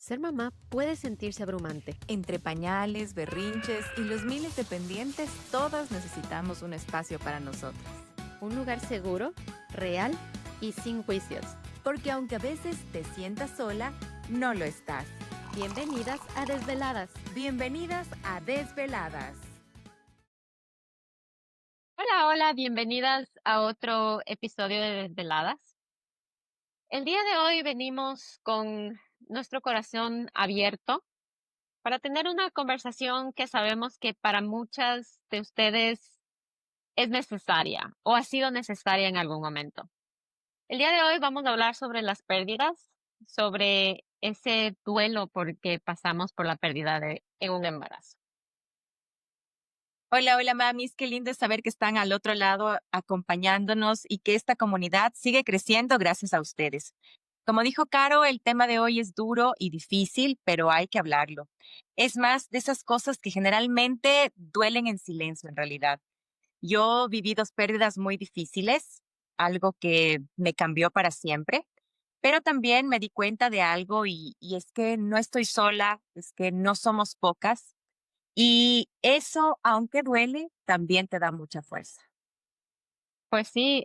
Ser mamá puede sentirse abrumante. Entre pañales, berrinches y los miles de pendientes, todas necesitamos un espacio para nosotras. Un lugar seguro, real y sin juicios. Porque aunque a veces te sientas sola, no lo estás. Bienvenidas a Desveladas. Bienvenidas a Desveladas. Hola, bienvenidas a otro episodio de Desveladas. El día de hoy venimos con nuestro corazón abierto para tener una conversación que sabemos que para muchas de ustedes es necesaria o ha sido necesaria en algún momento. El día de hoy vamos a hablar sobre las pérdidas, sobre ese duelo porque pasamos por la pérdida en un embarazo. Hola mamis, qué lindo saber que están al otro lado acompañándonos y que esta comunidad sigue creciendo gracias a ustedes. Como dijo Caro, el tema de hoy es duro y difícil, pero hay que hablarlo. Es más de esas cosas que generalmente duelen en silencio en realidad. Yo viví dos pérdidas muy difíciles, algo que me cambió para siempre, pero también me di cuenta de algo y es que no estoy sola, es que no somos pocas y eso, aunque duele, también te da mucha fuerza. Pues sí,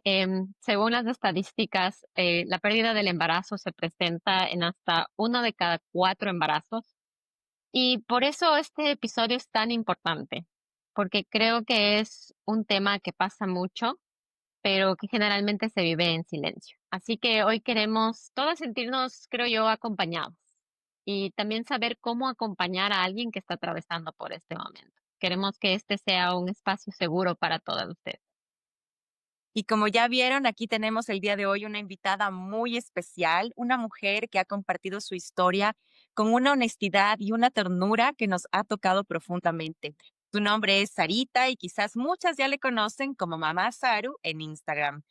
según las estadísticas, la pérdida del embarazo se presenta en hasta 1 de cada 4 embarazos. Y por eso este episodio es tan importante, porque creo que es un tema que pasa mucho, pero que generalmente se vive en silencio. Así que hoy queremos todos sentirnos, creo yo, acompañados y también saber cómo acompañar a alguien que está atravesando por este momento. Queremos que este sea un espacio seguro para todas ustedes. Y como ya vieron, aquí tenemos el día de hoy una invitada muy especial, una mujer que ha compartido su historia con una honestidad y una ternura que nos ha tocado profundamente. Su nombre es Sarita y quizás muchas ya le conocen como Mamá Saru en Instagram.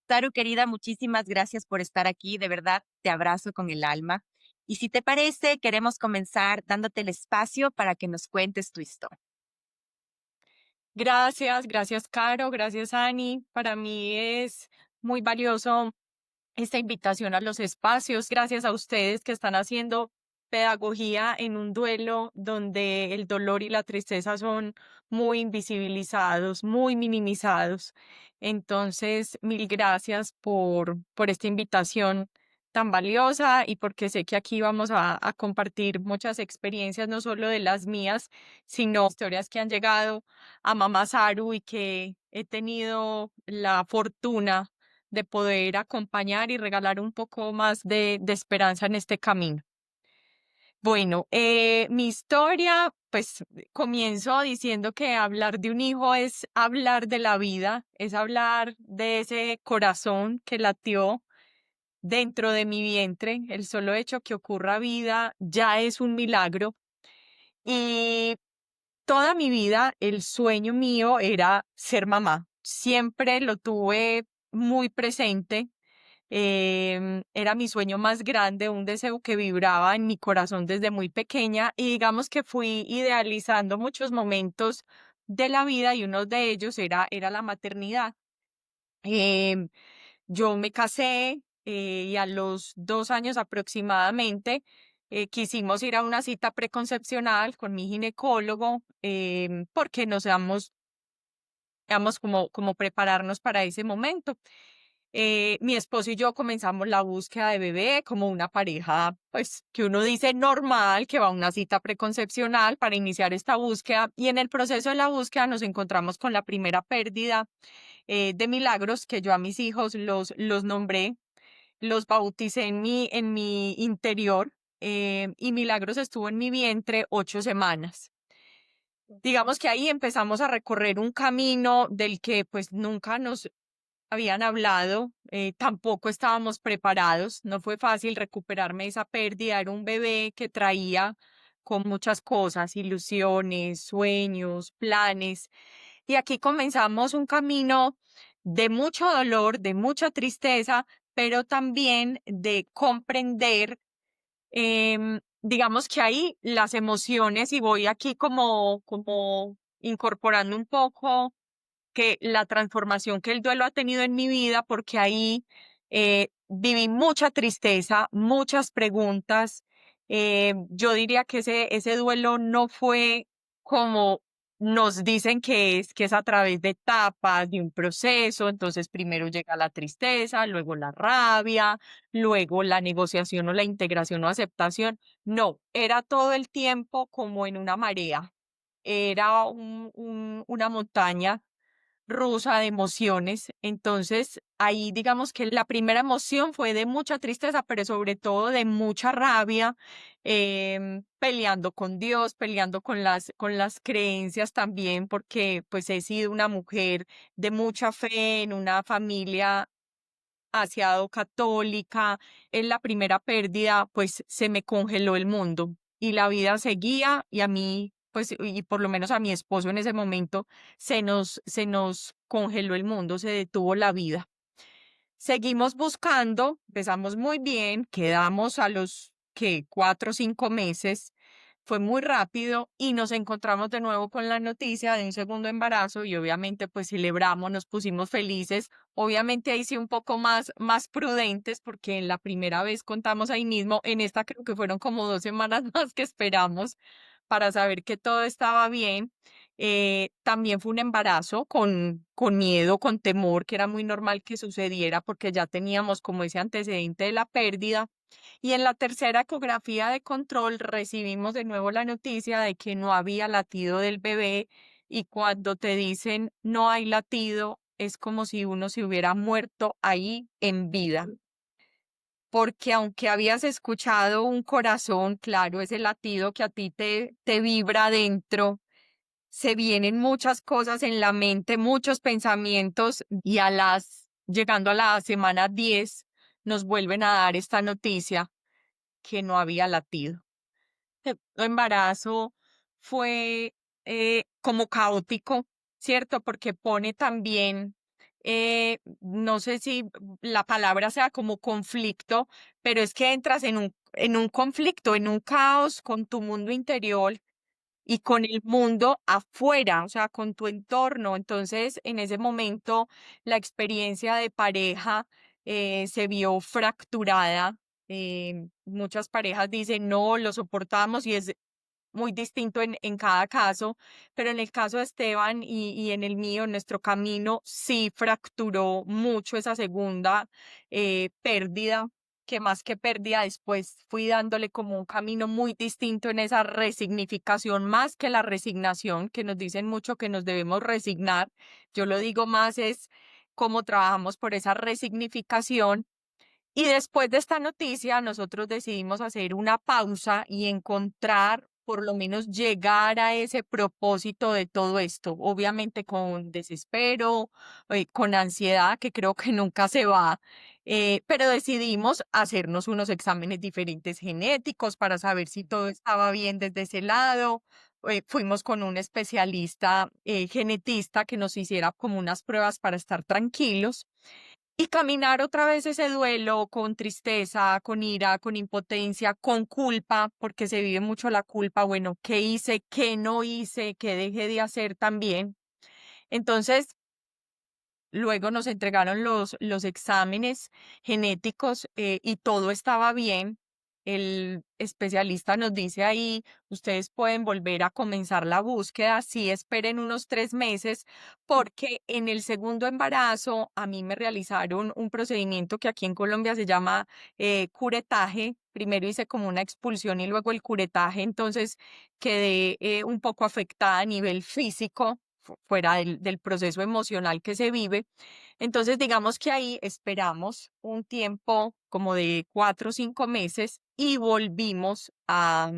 Saru, querida, muchísimas gracias por estar aquí. De verdad, te abrazo con el alma. Y si te parece, queremos comenzar dándote el espacio para que nos cuentes tu historia. Gracias, Caro, gracias, Ani. Para mí es muy valioso esta invitación a los espacios. Gracias a ustedes que están haciendo pedagogía en un duelo donde el dolor y la tristeza son muy invisibilizados, muy minimizados. Entonces, mil gracias por esta invitación tan valiosa y porque sé que aquí vamos a compartir muchas experiencias, no solo de las mías, sino historias que han llegado a Mamá Saru y que he tenido la fortuna de poder acompañar y regalar un poco más de esperanza en este camino. Bueno, mi historia, pues comienzo diciendo que hablar de un hijo es hablar de la vida, es hablar de ese corazón que latió dentro de mi vientre. El solo hecho que ocurra vida ya es un milagro. Y toda mi vida el sueño mío era ser mamá. Siempre lo tuve muy presente. Era mi sueño más grande, un deseo que vibraba en mi corazón desde muy pequeña y digamos que fui idealizando muchos momentos de la vida y uno de ellos era la maternidad. Em, yo me casé y a los 2 años aproximadamente quisimos ir a una cita preconcepcional con mi ginecólogo porque nos digamos, como prepararnos para ese momento. Mi esposo y yo comenzamos la búsqueda de bebé como una pareja, pues que uno dice normal, que va a una cita preconcepcional para iniciar esta búsqueda y en el proceso de la búsqueda nos encontramos con la primera pérdida de milagros que yo a mis hijos los nombré, los bauticé en mi interior y Milagros estuvo en mi vientre 8 semanas. Digamos que ahí empezamos a recorrer un camino del que pues nunca nos habían hablado, tampoco estábamos preparados, no fue fácil recuperarme esa pérdida, era un bebé que traía con muchas cosas, ilusiones, sueños, planes, y aquí comenzamos un camino de mucho dolor, de mucha tristeza, pero también de comprender, digamos que ahí las emociones, y voy aquí como incorporando un poco que la transformación que el duelo ha tenido en mi vida, porque ahí viví mucha tristeza, muchas preguntas, Yo diría que ese duelo no fue como nos dicen que es a través de etapas, de un proceso. Entonces, primero llega la tristeza, luego la rabia, luego la negociación o la integración o aceptación. No, era todo el tiempo como en una marea. Era una montaña rusa de emociones. Entonces, ahí digamos que la primera emoción fue de mucha tristeza, pero sobre todo de mucha rabia, peleando con Dios, peleando con las creencias también, porque pues he sido una mujer de mucha fe en una familia asiado católica. En la primera pérdida, pues se me congeló el mundo y la vida seguía y a mí, pues, y por lo menos a mi esposo en ese momento, se nos congeló el mundo, se detuvo la vida. Seguimos buscando, empezamos muy bien, quedamos a los que 4 o 5 meses, fue muy rápido y nos encontramos de nuevo con la noticia de un segundo embarazo y obviamente pues celebramos, nos pusimos felices, obviamente ahí sí un poco más prudentes porque en la primera vez contamos ahí mismo, en esta creo que fueron como 2 semanas más que esperamos para saber que todo estaba bien. También fue un embarazo con miedo, con temor, que era muy normal que sucediera porque ya teníamos como ese antecedente de la pérdida. Y en la tercera ecografía de control recibimos de nuevo la noticia de que no había latido del bebé y cuando te dicen no hay latido, es como si uno se hubiera muerto ahí en vida. Porque aunque habías escuchado un corazón, claro, ese latido que a ti te vibra adentro, se vienen muchas cosas en la mente, muchos pensamientos y llegando a la semana 10 nos vuelven a dar esta noticia que no había latido. El embarazo fue como caótico, ¿cierto? Porque pone también, no sé si la palabra sea como conflicto, pero es que entras en un conflicto, en un caos con tu mundo interior y con el mundo afuera, o sea, con tu entorno. Entonces, en ese momento, la experiencia de pareja se vio fracturada. Muchas parejas dicen, no, lo soportamos y es muy distinto en cada caso, pero en el caso de Esteban y en el mío, en nuestro camino, sí fracturó mucho esa segunda pérdida, que más que pérdida, después fui dándole como un camino muy distinto en esa resignificación, más que la resignación, que nos dicen mucho que nos debemos resignar. Yo lo digo más es cómo trabajamos por esa resignificación y después de esta noticia, nosotros decidimos hacer una pausa y encontrar, por lo menos llegar a ese propósito de todo esto, obviamente con desespero, con ansiedad, que creo que nunca se va, pero decidimos hacernos unos exámenes diferentes genéticos para saber si todo estaba bien desde ese lado. Fuimos con un especialista genetista que nos hiciera como unas pruebas para estar tranquilos. Y caminar otra vez ese duelo con tristeza, con ira, con impotencia, con culpa, porque se vive mucho la culpa, bueno, ¿qué hice? ¿Qué no hice? ¿Qué dejé de hacer también? Entonces, luego nos entregaron los exámenes genéticos y todo estaba bien. El especialista nos dice ahí, ustedes pueden volver a comenzar la búsqueda, sí esperen unos 3 meses, porque en el segundo embarazo a mí me realizaron un procedimiento que aquí en Colombia se llama curetaje. Primero hice como una expulsión y luego el curetaje, entonces quedé un poco afectada a nivel físico fuera del proceso emocional que se vive. Entonces, digamos que ahí esperamos un tiempo como de 4 o 5 meses y volvimos a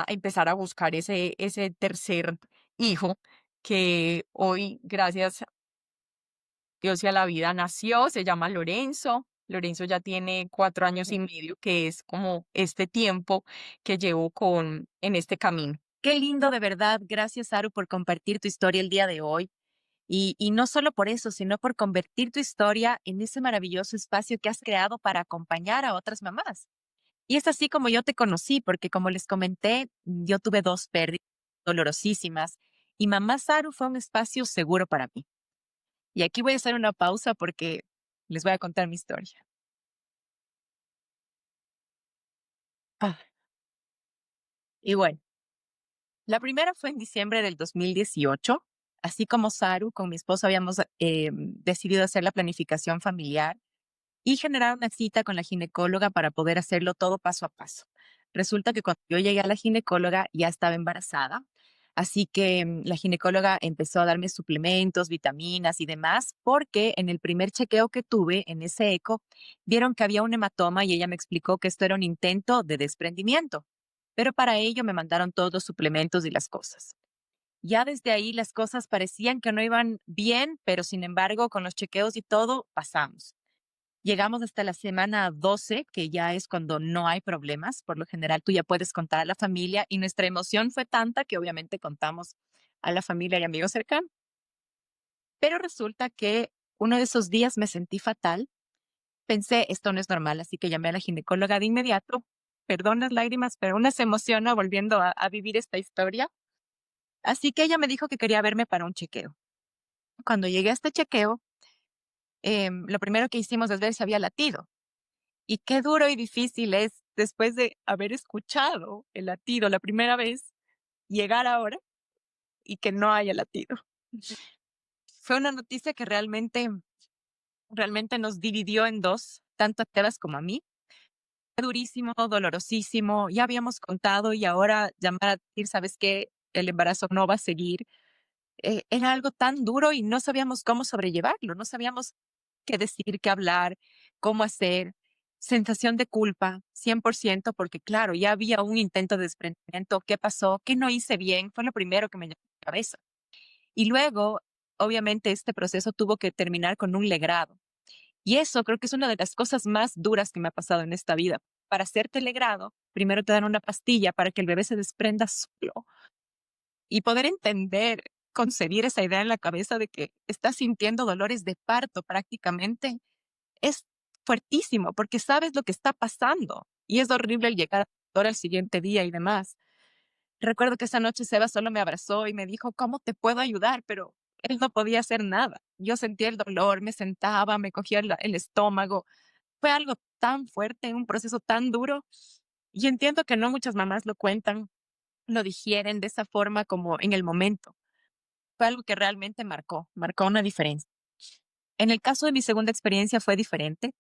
empezar a buscar ese tercer hijo que hoy, gracias a Dios y a la vida, nació, se llama Lorenzo. Lorenzo ya tiene 4 años y medio, que es como este tiempo que llevo en este camino. Qué lindo, de verdad. Gracias, Aru, por compartir tu historia el día de hoy. Y no solo por eso, sino por convertir tu historia en ese maravilloso espacio que has creado para acompañar a otras mamás. Y es así como yo te conocí, porque como les comenté, yo tuve 2 pérdidas dolorosísimas y Mamá Saru fue un espacio seguro para mí. Y aquí voy a hacer una pausa porque les voy a contar mi historia. Ah, Y bueno, la primera fue en diciembre del 2018. Así como Saru, con mi esposo habíamos decidido hacer la planificación familiar y generar una cita con la ginecóloga para poder hacerlo todo paso a paso. Resulta que cuando yo llegué a la ginecóloga ya estaba embarazada, así que la ginecóloga empezó a darme suplementos, vitaminas y demás, porque en el primer chequeo que tuve en ese eco, vieron que había un hematoma y ella me explicó que esto era un intento de desprendimiento, pero para ello me mandaron todos los suplementos y las cosas. Ya desde ahí las cosas parecían que no iban bien, pero sin embargo, con los chequeos y todo, pasamos. Llegamos hasta la semana 12, que ya es cuando no hay problemas. Por lo general, tú ya puedes contar a la familia y nuestra emoción fue tanta que obviamente contamos a la familia y amigos cercanos. Pero resulta que uno de esos días me sentí fatal. Pensé, esto no es normal, así que llamé a la ginecóloga de inmediato. Perdón las lágrimas, pero una se emociona volviendo a vivir esta historia. Así que ella me dijo que quería verme para un chequeo. Cuando llegué a este chequeo, lo primero que hicimos es ver si había latido. Y qué duro y difícil es, después de haber escuchado el latido la primera vez, llegar ahora y que no haya latido. Fue una noticia que realmente nos dividió en dos, tanto a Tebas como a mí. Fue durísimo, dolorosísimo. Ya habíamos contado y ahora llamar a decir, ¿sabes qué? El embarazo no va a seguir. Era algo tan duro y no sabíamos cómo sobrellevarlo, no sabíamos qué decir, qué hablar, cómo hacer. Sensación de culpa, 100%, porque claro, ya había un intento de desprendimiento. ¿Qué pasó? ¿Qué no hice bien? Fue lo primero que me llegó a la cabeza. Y luego, obviamente, este proceso tuvo que terminar con un legrado. Y eso creo que es una de las cosas más duras que me ha pasado en esta vida. Para hacerte legrado, primero te dan una pastilla para que el bebé se desprenda solo y poder entender, concebir esa idea en la cabeza de que estás sintiendo dolores de parto prácticamente es fuertísimo porque sabes lo que está pasando y es horrible el llegar al siguiente día y demás. Recuerdo que esa noche Seba solo me abrazó y me dijo, ¿cómo te puedo ayudar? Pero él no podía hacer nada. Yo sentía el dolor, me sentaba, me cogía el estómago. Fue algo tan fuerte, un proceso tan duro. Y entiendo que no muchas mamás lo cuentan, lo digieren de esa forma como en el momento. Fue algo que realmente marcó una diferencia. En el caso de mi segunda experiencia fue diferente.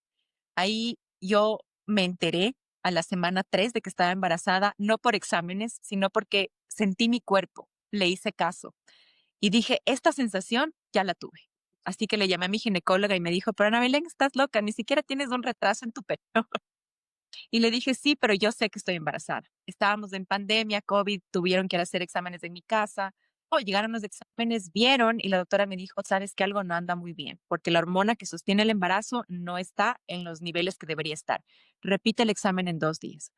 Ahí yo me enteré a la semana 3 de que estaba embarazada, no por exámenes, sino porque sentí mi cuerpo, le hice caso y dije, esta sensación ya la tuve. Así que le llamé a mi ginecóloga y me dijo, pero Ana Belén, estás loca, ni siquiera tienes un retraso en tu pecho. Y le dije, sí, pero yo sé que estoy embarazada. Estábamos en pandemia, COVID, tuvieron que ir a hacer exámenes en mi casa. Oh, llegaron los exámenes, vieron y la doctora me dijo, sabes que algo no anda muy bien, porque la hormona que sostiene el embarazo no está en los niveles que debería estar. Repite el examen en 2 días.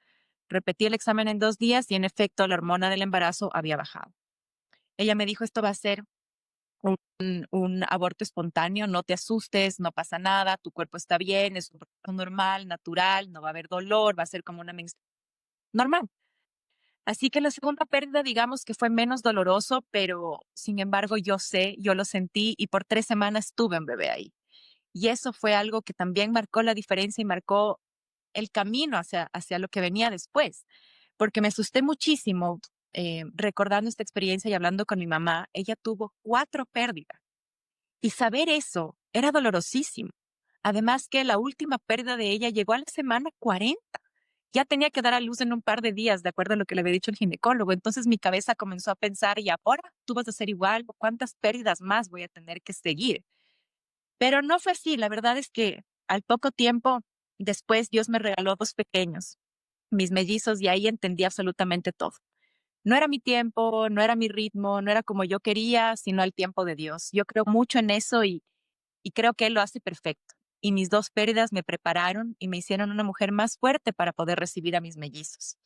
Repetí el examen en 2 días y en efecto la hormona del embarazo había bajado. Ella me dijo, esto va a ser un aborto espontáneo, no te asustes, no pasa nada, tu cuerpo está bien, es un proceso normal, natural, no va a haber dolor, va a ser como una menstruación normal. Así que la segunda pérdida, digamos que fue menos doloroso, pero sin embargo yo sé, yo lo sentí y por 3 semanas tuve un bebé ahí. Y eso fue algo que también marcó la diferencia y marcó el camino hacia lo que venía después, porque me asusté muchísimo recordando esta experiencia y hablando con mi mamá. Ella tuvo 4 pérdidas y saber eso era dolorosísimo. Además que la última pérdida de ella llegó a la semana 40. Ya tenía que dar a luz en un par de días, de acuerdo a lo que le había dicho el ginecólogo. Entonces mi cabeza comenzó a pensar, ¿y ahora tú vas a hacer igual? ¿Cuántas pérdidas más voy a tener que seguir? Pero no fue así. La verdad es que al poco tiempo después Dios me regaló 2 pequeños, mis mellizos, y ahí entendí absolutamente todo. No era mi tiempo, no era mi ritmo, no era como yo quería, sino el tiempo de Dios. Yo creo mucho en eso y creo que Él lo hace perfecto. Y mis 2 pérdidas me prepararon y me hicieron una mujer más fuerte para poder recibir a mis mellizos.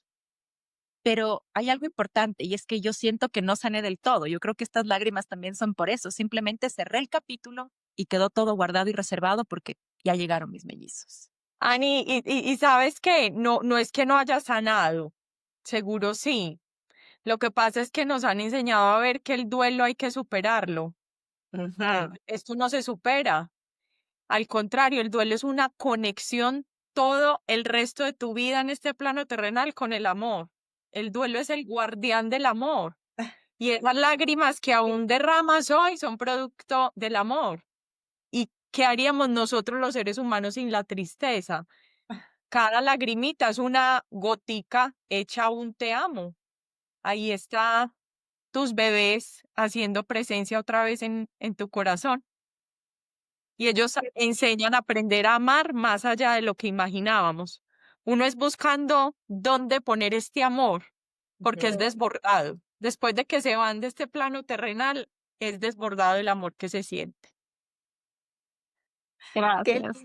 Pero hay algo importante y es que yo siento que no sané del todo. Yo creo que estas lágrimas también son por eso. Simplemente cerré el capítulo y quedó todo guardado y reservado porque ya llegaron mis mellizos. Ani, y sabes que no es que no haya sanado, seguro sí. Lo que pasa es que nos han enseñado a ver que el duelo hay que superarlo. Ujú. Esto no se supera. Al contrario, el duelo es una conexión todo el resto de tu vida en este plano terrenal con el amor. El duelo es el guardián del amor. Y esas lágrimas que aún derramas hoy son producto del amor. ¿Y qué haríamos nosotros los seres humanos sin la tristeza? Cada lagrimita es una gotica hecha un te amo. Ahí está tus bebés haciendo presencia otra vez en tu corazón. Y ellos enseñan a aprender a amar más allá de lo que imaginábamos. Uno es buscando dónde poner este amor, porque es desbordado. Después de que se van de este plano terrenal, es desbordado el amor que se siente. Qué Gracias.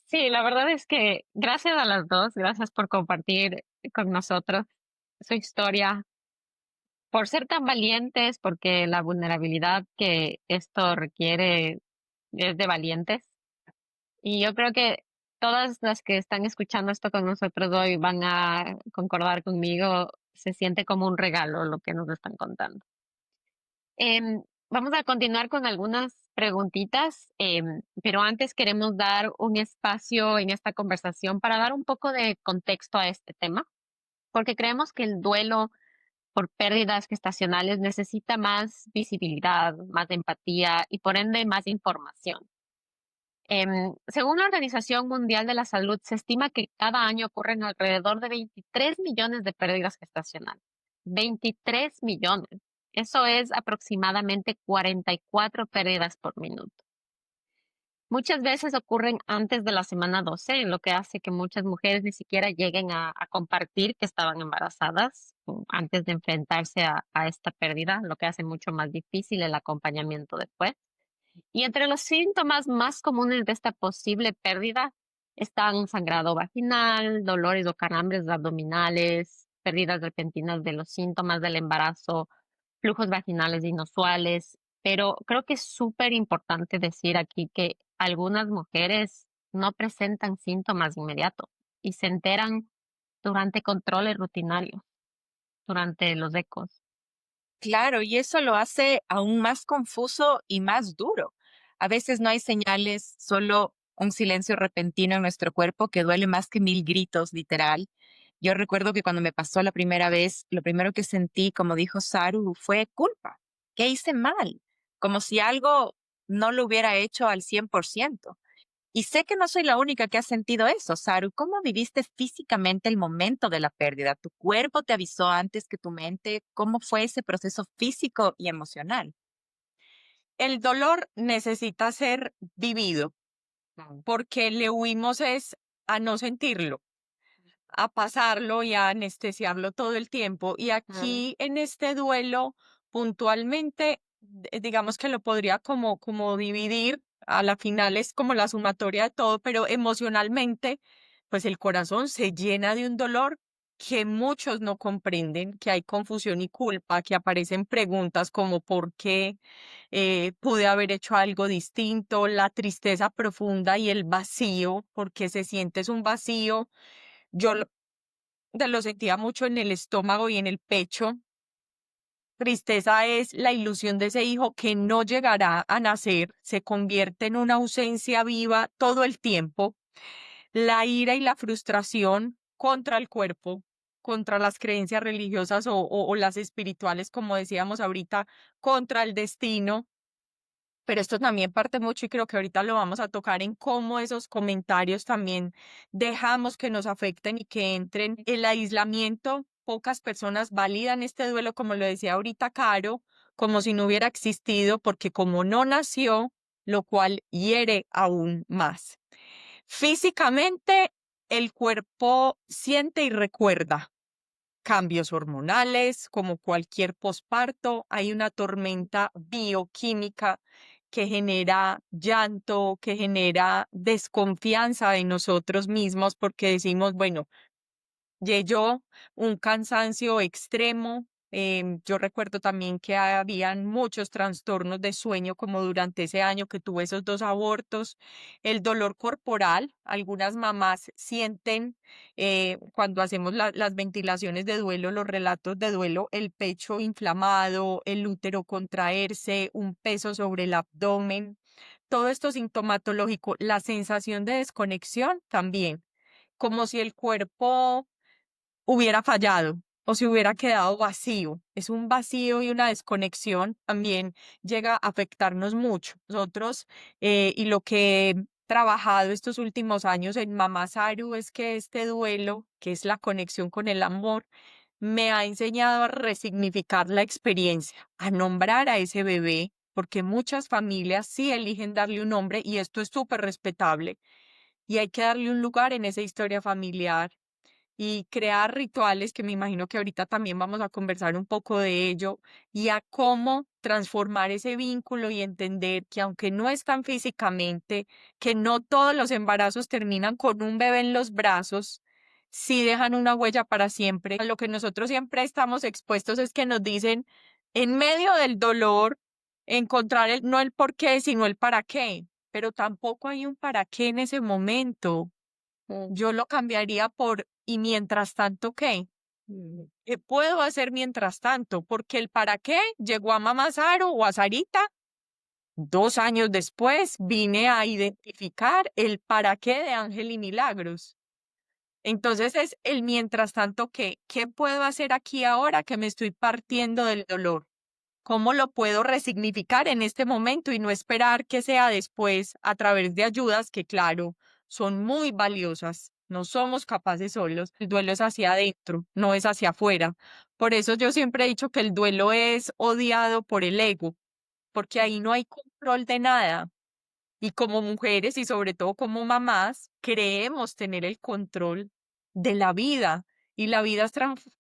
Sí, la verdad es que gracias a las dos, gracias por compartir con nosotros su historia, por ser tan valientes, porque la vulnerabilidad que esto requiere es de valientes. Y yo creo que todas las que están escuchando esto con nosotros hoy van a concordar conmigo, se siente como un regalo lo que nos están contando. Vamos a continuar con algunas preguntitas, pero antes queremos dar un espacio en esta conversación para dar un poco de contexto a este tema, porque creemos que el duelo por pérdidas gestacionales necesita más visibilidad, más empatía y por ende más información. Según la Organización Mundial de la Salud, se estima que cada año ocurren alrededor de 23 millones de pérdidas gestacionales. 23 millones. Eso es aproximadamente 44 pérdidas por minuto. Muchas veces ocurren antes de la semana 12, lo que hace que muchas mujeres ni siquiera lleguen a compartir que estaban embarazadas antes de enfrentarse a esta pérdida, lo que hace mucho más difícil el acompañamiento después. Y entre los síntomas más comunes de esta posible pérdida están sangrado vaginal, dolores o calambres abdominales, pérdidas repentinas de los síntomas del embarazo, flujos vaginales inusuales. Pero creo que es súper importante decir aquí que algunas mujeres no presentan síntomas inmediatos y se enteran durante controles rutinarios, durante los ecos. Claro, y eso lo hace aún más confuso y más duro. A veces no hay señales, solo un silencio repentino en nuestro cuerpo que duele más que 1000 gritos, literal. Yo recuerdo que cuando me pasó la primera vez, lo primero que sentí, como dijo Saru, fue culpa. ¿Qué hice mal? Como si algo no lo hubiera hecho al 100%. Y sé que no soy la única que ha sentido eso, Saru. ¿Cómo viviste físicamente el momento de la pérdida? ¿Tu cuerpo te avisó antes que tu mente? ¿Cómo fue ese proceso físico y emocional? El dolor necesita ser vivido porque le huimos es a no sentirlo, a pasarlo y a anestesiarlo todo el tiempo. Y aquí en este duelo, puntualmente, digamos que lo podría como dividir. A la final es como la sumatoria de todo, pero emocionalmente, pues el corazón se llena de un dolor que muchos no comprenden, que hay confusión y culpa, que aparecen preguntas como ¿por qué pude haber hecho algo distinto? La tristeza profunda y el vacío, porque se siente es un vacío. Yo lo sentía mucho en el estómago y en el pecho. Tristeza es la ilusión de ese hijo que no llegará a nacer, se convierte en una ausencia viva todo el tiempo. La ira y la frustración contra el cuerpo, contra las creencias religiosas o las espirituales, como decíamos ahorita, contra el destino. Pero esto también parte mucho y creo que ahorita lo vamos a tocar en cómo esos comentarios también dejamos que nos afecten y que entren. El aislamiento, pocas personas validan este duelo, como lo decía ahorita Caro, como si no hubiera existido, porque como no nació, lo cual hiere aún más. Físicamente, el cuerpo siente y recuerda cambios hormonales, como cualquier posparto, hay una tormenta bioquímica que genera llanto, que genera desconfianza en nosotros mismos porque decimos, bueno, yo un cansancio extremo. Yo recuerdo también que habían muchos trastornos de sueño, como durante ese año que tuve esos 2 abortos. El dolor corporal, algunas mamás sienten cuando hacemos las ventilaciones de duelo, los relatos de duelo, el pecho inflamado, el útero contraerse, un peso sobre el abdomen. Todo esto sintomatológico, la sensación de desconexión también, como si el cuerpo hubiera fallado o se hubiera quedado vacío. Es un vacío y una desconexión también llega a afectarnos mucho. Nosotros, y lo que he trabajado estos últimos años en Mamá Saru es que este duelo, que es la conexión con el amor, me ha enseñado a resignificar la experiencia, a nombrar a ese bebé, porque muchas familias sí eligen darle un nombre y esto es súper respetable y hay que darle un lugar en esa historia familiar y crear rituales, que me imagino que ahorita también vamos a conversar un poco de ello, y a cómo transformar ese vínculo y entender que aunque no están físicamente, que no todos los embarazos terminan con un bebé en los brazos, sí dejan una huella para siempre. A lo que nosotros siempre estamos expuestos es que nos dicen, en medio del dolor, encontrar no el por qué, sino el para qué, pero tampoco hay un para qué en ese momento. Yo lo cambiaría por ¿y mientras tanto qué? ¿Qué puedo hacer mientras tanto? Porque el para qué llegó a Mamá Saro o a Sarita. 2 años después vine a identificar el para qué de Ángel y Milagros. Entonces es el mientras tanto qué. ¿Qué puedo hacer aquí ahora que me estoy partiendo del dolor? ¿Cómo lo puedo resignificar en este momento y no esperar que sea después a través de ayudas que, claro, son muy valiosas? No somos capaces solos. El duelo es hacia adentro, no es hacia afuera. Por eso yo siempre he dicho que el duelo es odiado por el ego, porque ahí no hay control de nada. Y como mujeres y sobre todo como mamás, creemos tener el control de la vida. Y la vida es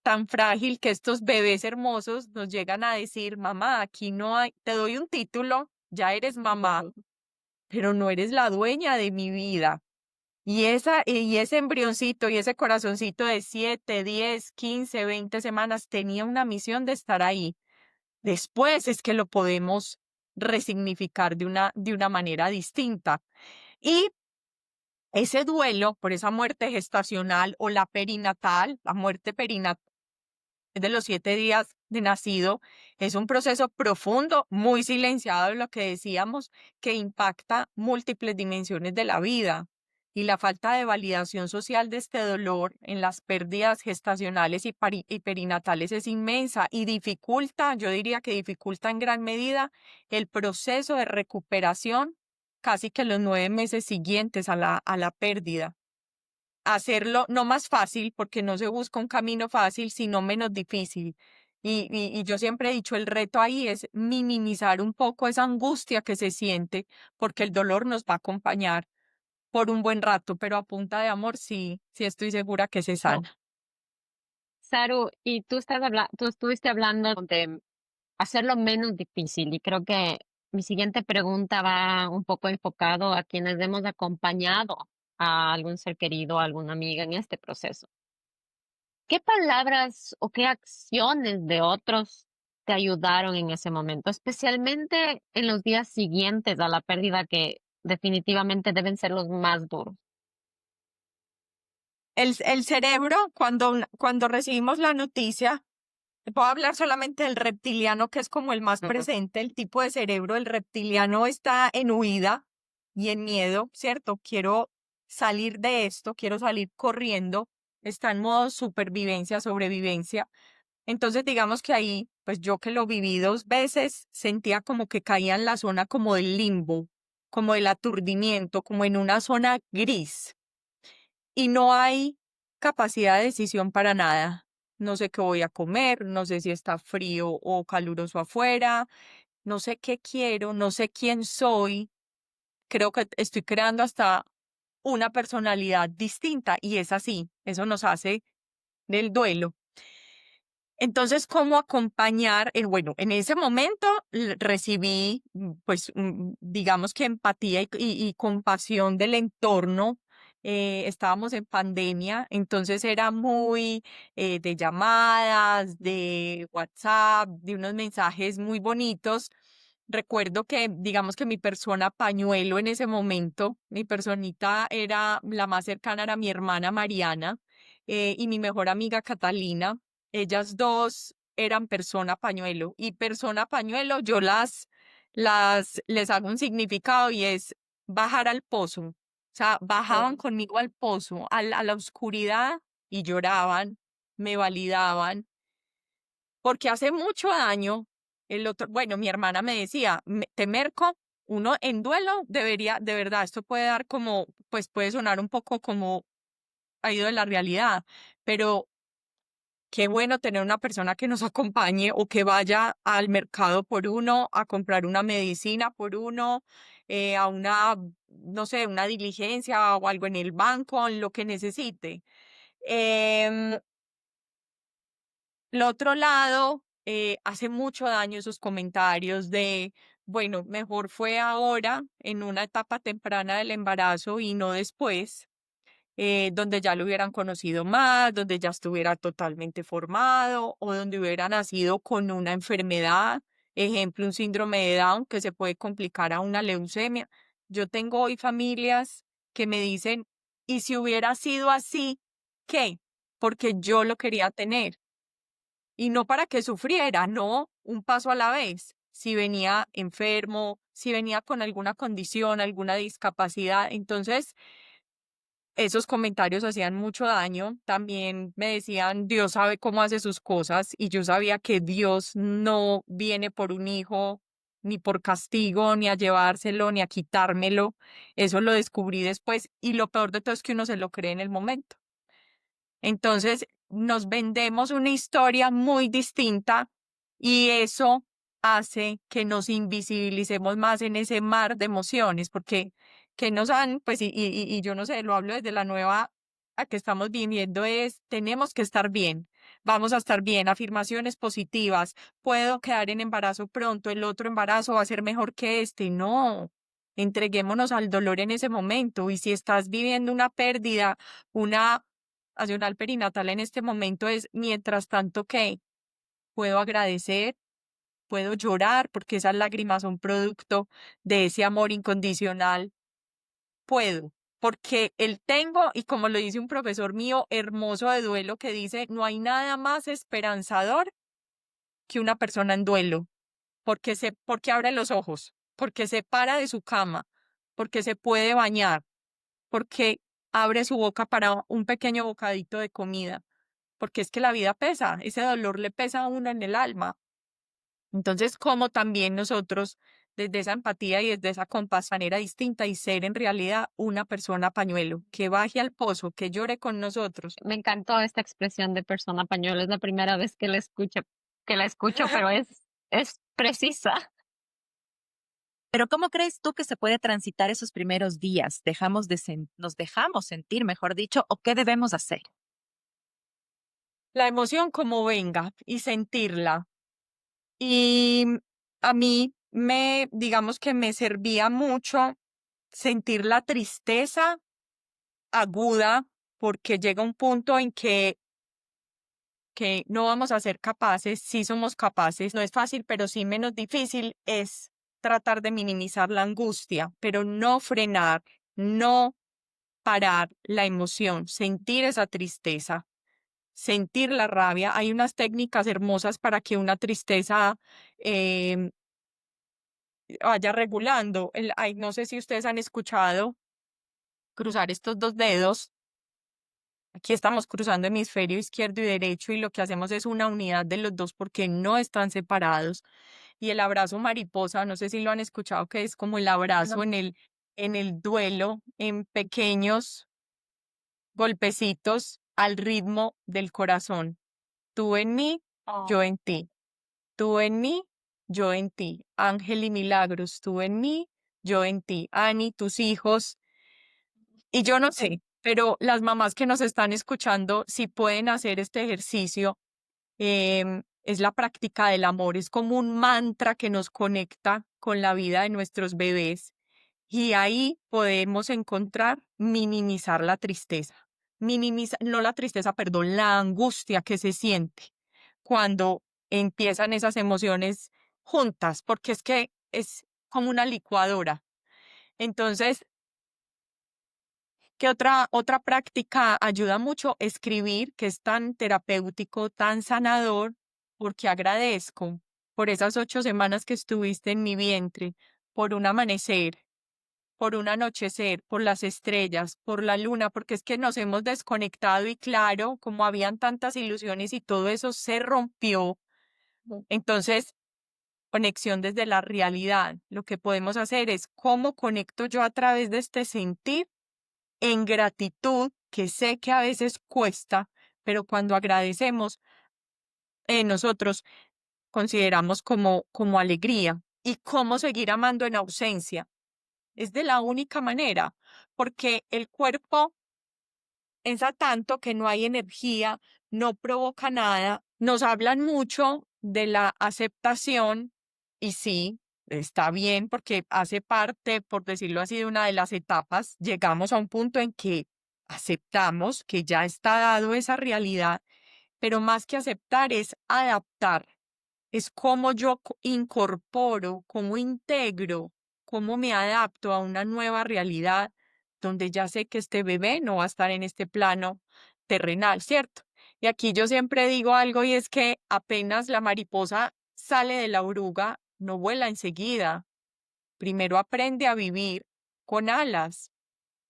tan frágil que estos bebés hermosos nos llegan a decir, mamá, aquí no hay, te doy un título, ya eres mamá, pero no eres la dueña de mi vida. Y ese embrioncito y ese corazoncito de 7, 10, 15, 20 semanas tenía una misión de estar ahí. Después es que lo podemos resignificar de una manera distinta. Y ese duelo por esa muerte gestacional o la perinatal, la muerte perinatal de los 7 días de nacido, es un proceso profundo, muy silenciado, lo que decíamos, que impacta múltiples dimensiones de la vida. Y la falta de validación social de este dolor en las pérdidas gestacionales y perinatales es inmensa y dificulta, yo diría que dificulta en gran medida el proceso de recuperación casi que los 9 meses siguientes a la pérdida. Hacerlo no más fácil, porque no se busca un camino fácil, sino menos difícil. Y yo siempre he dicho, el reto ahí es minimizar un poco esa angustia que se siente, porque el dolor nos va a acompañar por un buen rato, pero a punta de amor sí, sí estoy segura que se No. sana. Saru, y tú estuviste hablando de hacerlo menos difícil y creo que mi siguiente pregunta va un poco enfocado a quienes hemos acompañado a algún ser querido, a alguna amiga en este proceso. ¿Qué palabras o qué acciones de otros te ayudaron en ese momento, especialmente en los días siguientes a la pérdida que definitivamente deben ser los más duros? El cerebro, cuando recibimos la noticia, puedo hablar solamente del reptiliano, que es como el más presente, el tipo de cerebro. El reptiliano está en huida y en miedo, ¿cierto? Quiero salir de esto, quiero salir corriendo, está en modo supervivencia, sobrevivencia. Entonces, digamos que ahí, pues yo que lo viví 2 veces, sentía como que caía en la zona como del limbo, como del aturdimiento, como en una zona gris y no hay capacidad de decisión para nada. No sé qué voy a comer, no sé si está frío o caluroso afuera, no sé qué quiero, no sé quién soy. Creo que estoy creando hasta una personalidad distinta y es así, eso nos hace del duelo. Entonces, ¿cómo acompañar? Bueno, en ese momento recibí, pues, digamos que empatía y compasión del entorno. Estábamos en pandemia, entonces era muy de llamadas, de WhatsApp, de unos mensajes muy bonitos. Recuerdo que, digamos que mi persona pañuelo en ese momento, mi personita era la más cercana, era mi hermana Mariana y mi mejor amiga Catalina. Ellas dos eran persona pañuelo y persona pañuelo yo les hago un significado y es bajar al pozo. O sea, bajaban conmigo al pozo, a la oscuridad y lloraban me validaban, porque hace mucho daño. Bueno, mi hermana me decía, te merco, uno en duelo debería, de verdad, esto puede dar como, pues puede sonar un poco como ha ido de la realidad, pero qué bueno tener una persona que nos acompañe o que vaya al mercado por uno, a comprar una medicina por uno, a una, no sé, una diligencia o algo en el banco, en lo que necesite. Em, Lo otro lado, hace mucho daño esos comentarios de, bueno, mejor fue ahora, en una etapa temprana del embarazo y no después, donde ya lo hubieran conocido más, donde ya estuviera totalmente formado o donde hubiera nacido con una enfermedad, ejemplo, un síndrome de Down que se puede complicar a una leucemia. Yo tengo hoy familias que me dicen, ¿y si hubiera sido así, qué? Porque yo lo quería tener y no para que sufriera, no, un paso a la vez. Si venía enfermo, si venía con alguna condición, alguna discapacidad, entonces esos comentarios hacían mucho daño. También me decían, Dios sabe cómo hace sus cosas y yo sabía que Dios no viene por un hijo, ni por castigo, ni a llevárselo, ni a quitármelo. Eso lo descubrí después y lo peor de todo es que uno se lo cree en el momento. Entonces, nos vendemos una historia muy distinta y eso hace que nos invisibilicemos más en ese mar de emociones, porque que nos han, pues, y yo no sé, lo hablo desde la nueva a que estamos viviendo, es, tenemos que estar bien, vamos a estar bien, afirmaciones positivas, puedo quedar en embarazo pronto, el otro embarazo va a ser mejor que este, no, entreguémonos al dolor en ese momento, y si estás viviendo una pérdida, una ayunar perinatal en este momento es, mientras tanto, que puedo agradecer, puedo llorar, porque esas lágrimas son producto de ese amor incondicional. Puedo, porque el tengo, y como lo dice un profesor mío hermoso de duelo, que dice, no hay nada más esperanzador que una persona en duelo, porque abre los ojos, porque se para de su cama, porque se puede bañar, porque abre su boca para un pequeño bocadito de comida, porque es que la vida pesa, ese dolor le pesa a uno en el alma. Entonces, como también nosotros, desde esa empatía y desde esa compasión, manera distinta y ser en realidad una persona pañuelo, que baje al pozo, que llore con nosotros. Me encantó esta expresión de persona pañuelo. Es la primera vez que la escucho, pero es precisa. Pero ¿cómo crees tú que se puede transitar esos primeros días? Nos dejamos sentir, mejor dicho, o qué debemos hacer? La emoción como venga y sentirla. Y a mí digamos que me servía mucho sentir la tristeza aguda, porque llega un punto en que no vamos a ser capaces, sí somos capaces, no es fácil, pero sí menos difícil es tratar de minimizar la angustia, pero no frenar, no parar la emoción, sentir esa tristeza, sentir la rabia. Hay unas técnicas hermosas para que una tristeza vaya regulando. Ay, no sé si ustedes han escuchado cruzar estos dos dedos. Aquí estamos cruzando hemisferio izquierdo y derecho y lo que hacemos es una unidad de los dos porque no están separados. Y el abrazo mariposa, no sé si lo han escuchado, que es como el abrazo en el duelo, en pequeños golpecitos al ritmo del corazón. Tú en mí, yo en ti. Tú en mí, yo en ti. Ángel y Milagros, tú en mí, yo en ti. Ani, tus hijos. Y yo no sé, pero las mamás que nos están escuchando, si pueden hacer este ejercicio, es la práctica del amor, es como un mantra que nos conecta con la vida de nuestros bebés y ahí podemos encontrar minimizar la tristeza, no la tristeza, perdón, la angustia que se siente cuando empiezan esas emociones juntas, porque es que es como una licuadora. Entonces, ¿qué otra práctica ayuda mucho? Escribir, que es tan terapéutico, tan sanador, porque agradezco por esas 8 semanas que estuviste en mi vientre, por un amanecer, por un anochecer, por las estrellas, por la luna, porque es que nos hemos desconectado y claro, como habían tantas ilusiones y todo eso se rompió. Entonces, conexión desde la realidad. Lo que podemos hacer es cómo conecto yo a través de este sentir en gratitud, que sé que a veces cuesta, pero cuando agradecemos, nosotros consideramos como alegría. Y cómo seguir amando en ausencia. Es de la única manera, porque el cuerpo pensa tanto que no hay energía, no provoca nada. Nos hablan mucho de la aceptación y sí, está bien porque hace parte, por decirlo así, de una de las etapas. Llegamos a un punto en que aceptamos que ya está dado esa realidad, pero más que aceptar es adaptar. Es cómo yo incorporo, cómo integro, cómo me adapto a una nueva realidad donde ya sé que este bebé no va a estar en este plano terrenal, ¿cierto? Y aquí yo siempre digo algo y es que apenas la mariposa sale de la oruga, no vuela enseguida. Primero aprende a vivir con alas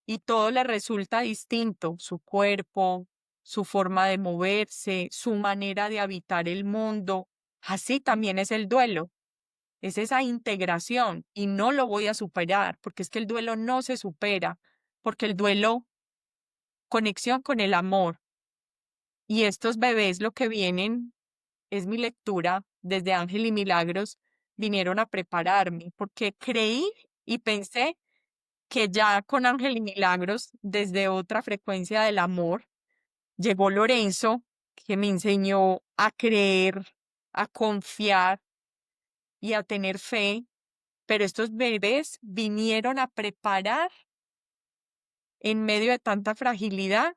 y todo le resulta distinto, su cuerpo, su forma de moverse, su manera de habitar el mundo. Así también es el duelo, es esa integración y no lo voy a superar, porque es que el duelo no se supera, porque el duelo, conexión con el amor. Y estos bebés lo que vienen, es mi lectura desde Ángel y Milagros, vinieron a prepararme, porque creí y pensé que ya con Ángel y Milagros, desde otra frecuencia del amor, llegó Lorenzo, que me enseñó a creer, a confiar y a tener fe, pero estos bebés vinieron a preparar en medio de tanta fragilidad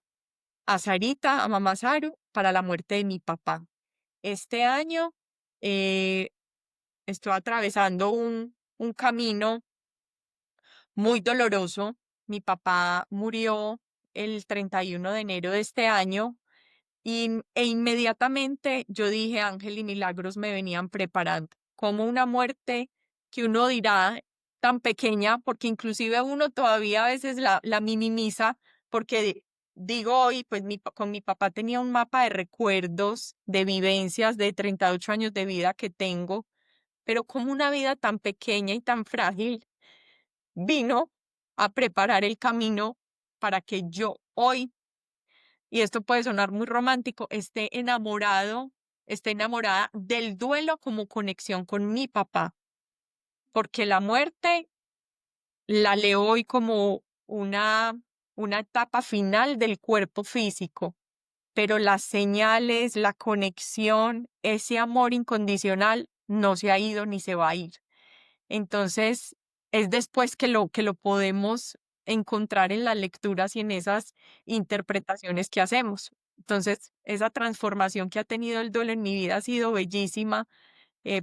a Sarita, a mamá Saru, para la muerte de mi papá. Este año estoy atravesando un camino muy doloroso. Mi papá murió el 31 de enero de este año e inmediatamente yo dije, Ángel y Milagros me venían preparando, como una muerte que uno dirá tan pequeña, porque inclusive uno todavía a veces la minimiza, porque digo hoy, pues con mi papá tenía un mapa de recuerdos, de vivencias de 38 años de vida que tengo, pero como una vida tan pequeña y tan frágil vino a preparar el camino para que yo hoy, y esto puede sonar muy romántico, esté enamorada del duelo como conexión con mi papá, porque la muerte la leo hoy como una etapa final del cuerpo físico, pero las señales, la conexión, ese amor incondicional no se ha ido ni se va a ir. Entonces, es después que lo podemos encontrar en las lecturas y en esas interpretaciones que hacemos. Entonces, esa transformación que ha tenido el duelo en mi vida ha sido bellísima,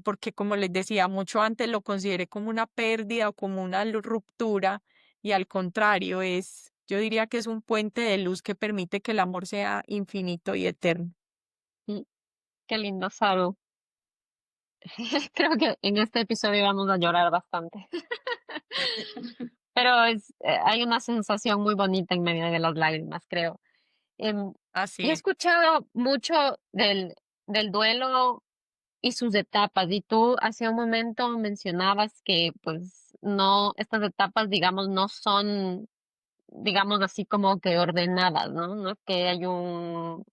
porque como les decía, mucho antes lo consideré como una pérdida o como una ruptura, y al contrario, yo diría que es un puente de luz que permite que el amor sea infinito y eterno. Mm, Qué lindo, Saru. Creo que en este episodio vamos a llorar bastante. Pero hay una sensación muy bonita en medio de las lágrimas, creo. Yo he Así. escuchado mucho del duelo y sus etapas, y tú hace un momento mencionabas que pues no, estas etapas, digamos, no son, digamos así como que ordenadas, ¿no? No es que hay un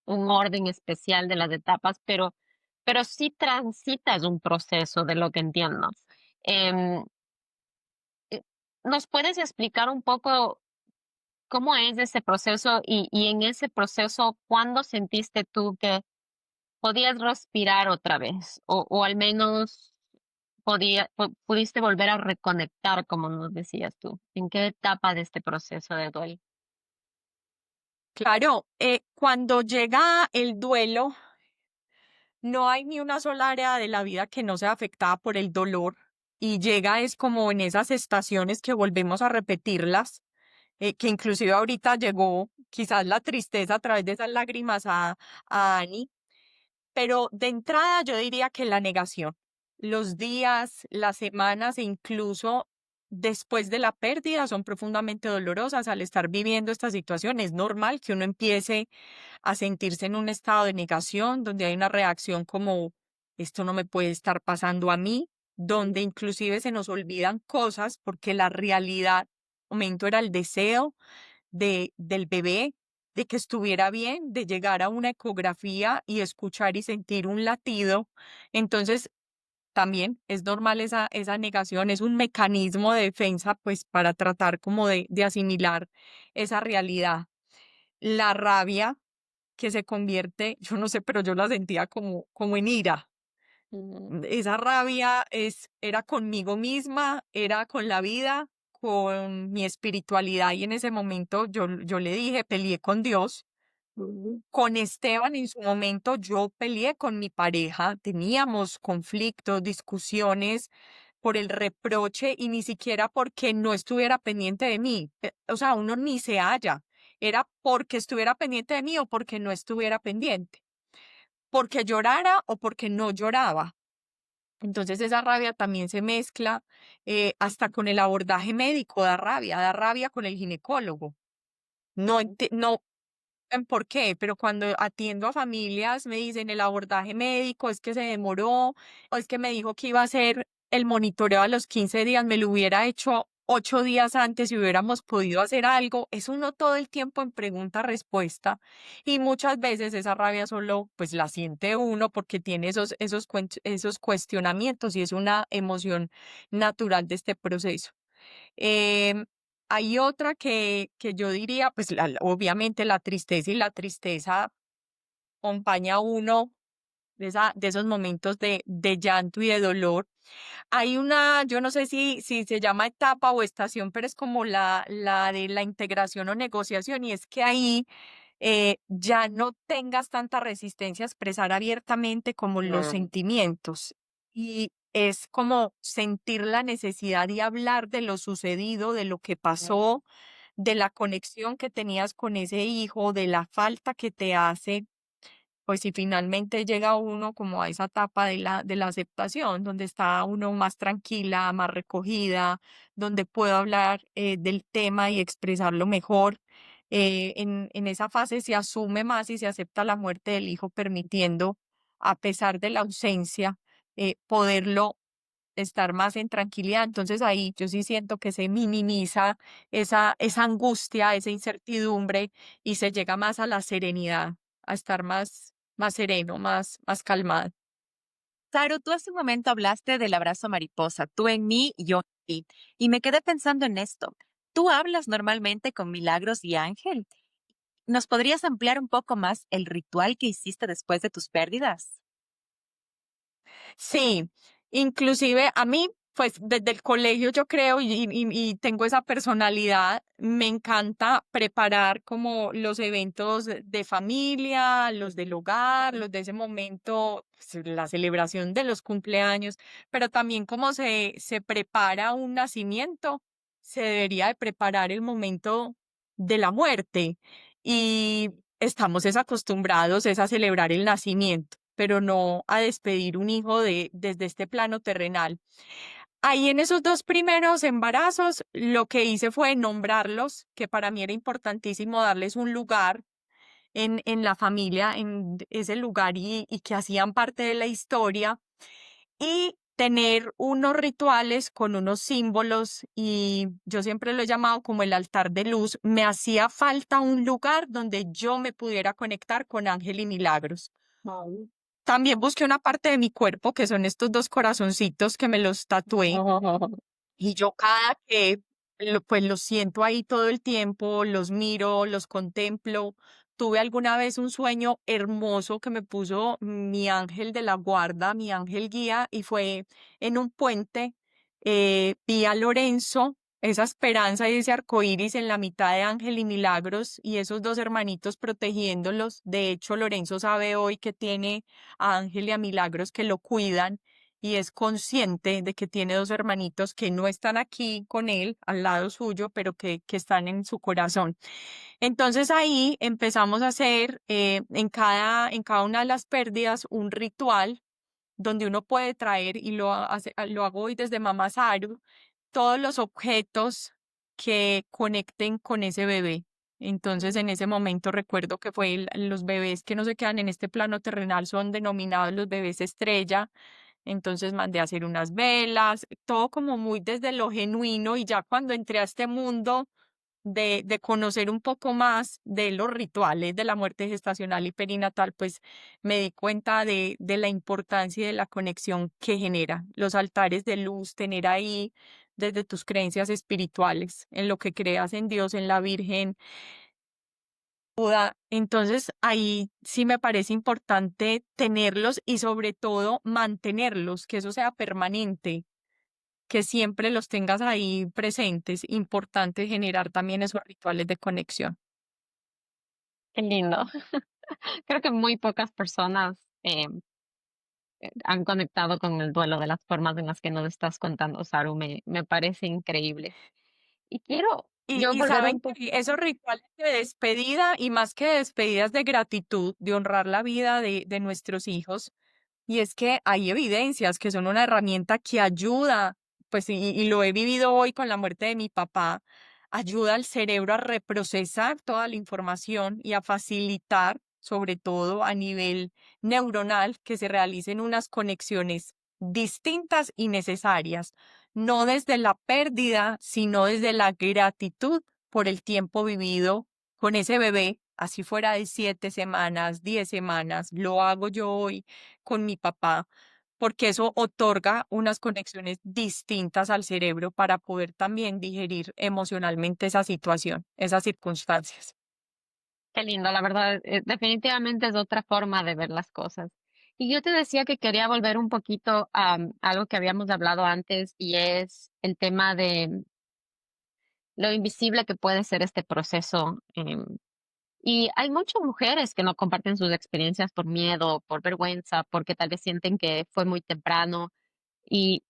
orden especial de las etapas, pero sí transitas un proceso de lo que entiendo. Em, eh, ¿Nos puedes explicar un poco cómo es ese proceso y en ese proceso, cuándo sentiste tú que podías respirar otra vez o al menos pudiste volver a reconectar, como nos decías tú? ¿En qué etapa de este proceso de duelo? Claro, cuando llega el duelo, no hay ni una sola área de la vida que no sea afectada por el dolor y llega es como en esas estaciones que volvemos a repetirlas, que inclusive ahorita llegó quizás la tristeza a través de esas lágrimas a Annie, pero de entrada yo diría que la negación, los días, las semanas e incluso después de la pérdida son profundamente dolorosas. Al estar viviendo esta situación es normal que uno empiece a sentirse en un estado de negación, donde hay una reacción como esto no me puede estar pasando a mí, donde inclusive se nos olvidan cosas porque la realidad, momento era el deseo del bebé, de que estuviera bien, de llegar a una ecografía y escuchar y sentir un latido. Entonces, también es normal esa negación, es un mecanismo de defensa, pues, para tratar como de asimilar esa realidad. La rabia que se convierte, yo no sé, pero yo la sentía como en ira. Esa rabia era conmigo misma, era con la vida, con mi espiritualidad, y en ese momento yo le dije, peleé con Dios. Con Esteban en su momento yo peleé con mi pareja, teníamos conflictos, discusiones por el reproche y ni siquiera porque no estuviera pendiente de mí. O sea, uno ni se halla. Era porque estuviera pendiente de mí o porque no estuviera pendiente. Porque llorara o porque no lloraba. Entonces esa rabia también se mezcla hasta con el abordaje médico, da rabia con el ginecólogo. No en por qué, pero cuando atiendo a familias me dicen el abordaje médico es que se demoró, o es que me dijo que iba a hacer el monitoreo a los 15 días, me lo hubiera hecho 8 días antes y hubiéramos podido hacer algo. Es uno todo el tiempo en pregunta-respuesta y muchas veces esa rabia solo pues la siente uno porque tiene esos cuestionamientos y es una emoción natural de este proceso. Em, Hay otra que yo diría, pues obviamente la tristeza, y la tristeza acompaña a uno de esos momentos de llanto y de dolor. Hay una, yo no sé si se llama etapa o estación, pero es como la de la integración o negociación, y es que ahí ya no tengas tanta resistencia a expresar abiertamente como los sentimientos. Y es como sentir la necesidad de hablar de lo sucedido, de lo que pasó, de la conexión que tenías con ese hijo, de la falta que te hace. Pues si finalmente llega uno como a esa etapa de la aceptación, donde está uno más tranquila, más recogida, donde puedo hablar del tema y expresarlo mejor. En esa fase se asume más y se acepta la muerte del hijo, permitiendo, a pesar de la ausencia, poderlo estar más en tranquilidad. Entonces ahí yo sí siento que se minimiza esa angustia, esa incertidumbre y se llega más a la serenidad, a estar más sereno, más calmado. Caro, tú hace un momento hablaste del abrazo mariposa, tú en mí y yo en ti, y me quedé pensando en esto. ¿Tú hablas normalmente con Milagros y Ángel? ¿Nos podrías ampliar un poco más el ritual que hiciste después de tus pérdidas? Sí, inclusive a mí, pues desde el colegio yo creo y tengo esa personalidad, me encanta preparar como los eventos de familia, los del hogar, los de ese momento, pues, la celebración de los cumpleaños, pero también como se prepara un nacimiento, se debería de preparar el momento de la muerte y estamos acostumbrados es a celebrar el nacimiento, pero no a despedir un hijo desde este plano terrenal. Ahí en esos dos primeros embarazos, lo que hice fue nombrarlos, que para mí era importantísimo darles un lugar en la familia, en ese lugar y que hacían parte de la historia y tener unos rituales con unos símbolos y yo siempre lo he llamado como el altar de luz. Me hacía falta un lugar donde yo me pudiera conectar con Ángel y Milagros. También busqué una parte de mi cuerpo, que son estos dos corazoncitos que me los tatué. Y yo cada que pues los siento ahí todo el tiempo, los miro, los contemplo. Tuve alguna vez un sueño hermoso que me puso mi ángel de la guarda, mi ángel guía, y fue en un puente. Vi a Lorenzo, esa esperanza y ese arco iris en la mitad de Ángel y Milagros, y esos dos hermanitos protegiéndolos. De hecho, Lorenzo sabe hoy que tiene a Ángel y a Milagros que lo cuidan y es consciente de que tiene dos hermanitos que no están aquí con él, al lado suyo, pero que están en su corazón. Entonces ahí empezamos a hacer en cada una de las pérdidas un ritual donde uno puede traer, y lo hago hoy desde Mamá Saru, todos los objetos que conecten con ese bebé. Entonces, en ese momento recuerdo que fue los bebés que no se quedan en este plano terrenal son denominados los bebés estrella. Entonces mandé a hacer unas velas, todo como muy desde lo genuino y ya cuando entré a este mundo de conocer un poco más de los rituales de la muerte gestacional y perinatal, pues me di cuenta de la importancia y de la conexión que genera los altares de luz, tener ahí desde tus creencias espirituales, en lo que creas en Dios, en la Virgen. Entonces ahí sí me parece importante tenerlos y sobre todo mantenerlos, que eso sea permanente, que siempre los tengas ahí presentes. Importante generar también esos rituales de conexión. Qué lindo. Creo que muy pocas personas han conectado con el duelo de las formas en las que nos estás contando, Saru. Me parece increíble. Y quiero yo Y volver saben un poco. que esos rituales de despedida y más que despedidas de gratitud, de honrar la vida de nuestros hijos, y es que hay evidencias que son una herramienta que ayuda, pues y lo he vivido hoy con la muerte de mi papá, ayuda al cerebro a reprocesar toda la información y a facilitar, sobre todo a nivel neuronal, que se realicen unas conexiones distintas y necesarias, no desde la pérdida, sino desde la gratitud por el tiempo vivido con ese bebé, así fuera de 7 semanas, 10 semanas, lo hago yo hoy con mi papá, porque eso otorga unas conexiones distintas al cerebro para poder también digerir emocionalmente esa situación, esas circunstancias. Qué lindo, la verdad, definitivamente es otra forma de ver las cosas. Y yo te decía que quería volver un poquito a algo que habíamos hablado antes y es el tema de lo invisible que puede ser este proceso. Y hay muchas mujeres que no comparten sus experiencias por miedo, por vergüenza, porque tal vez sienten que fue muy temprano y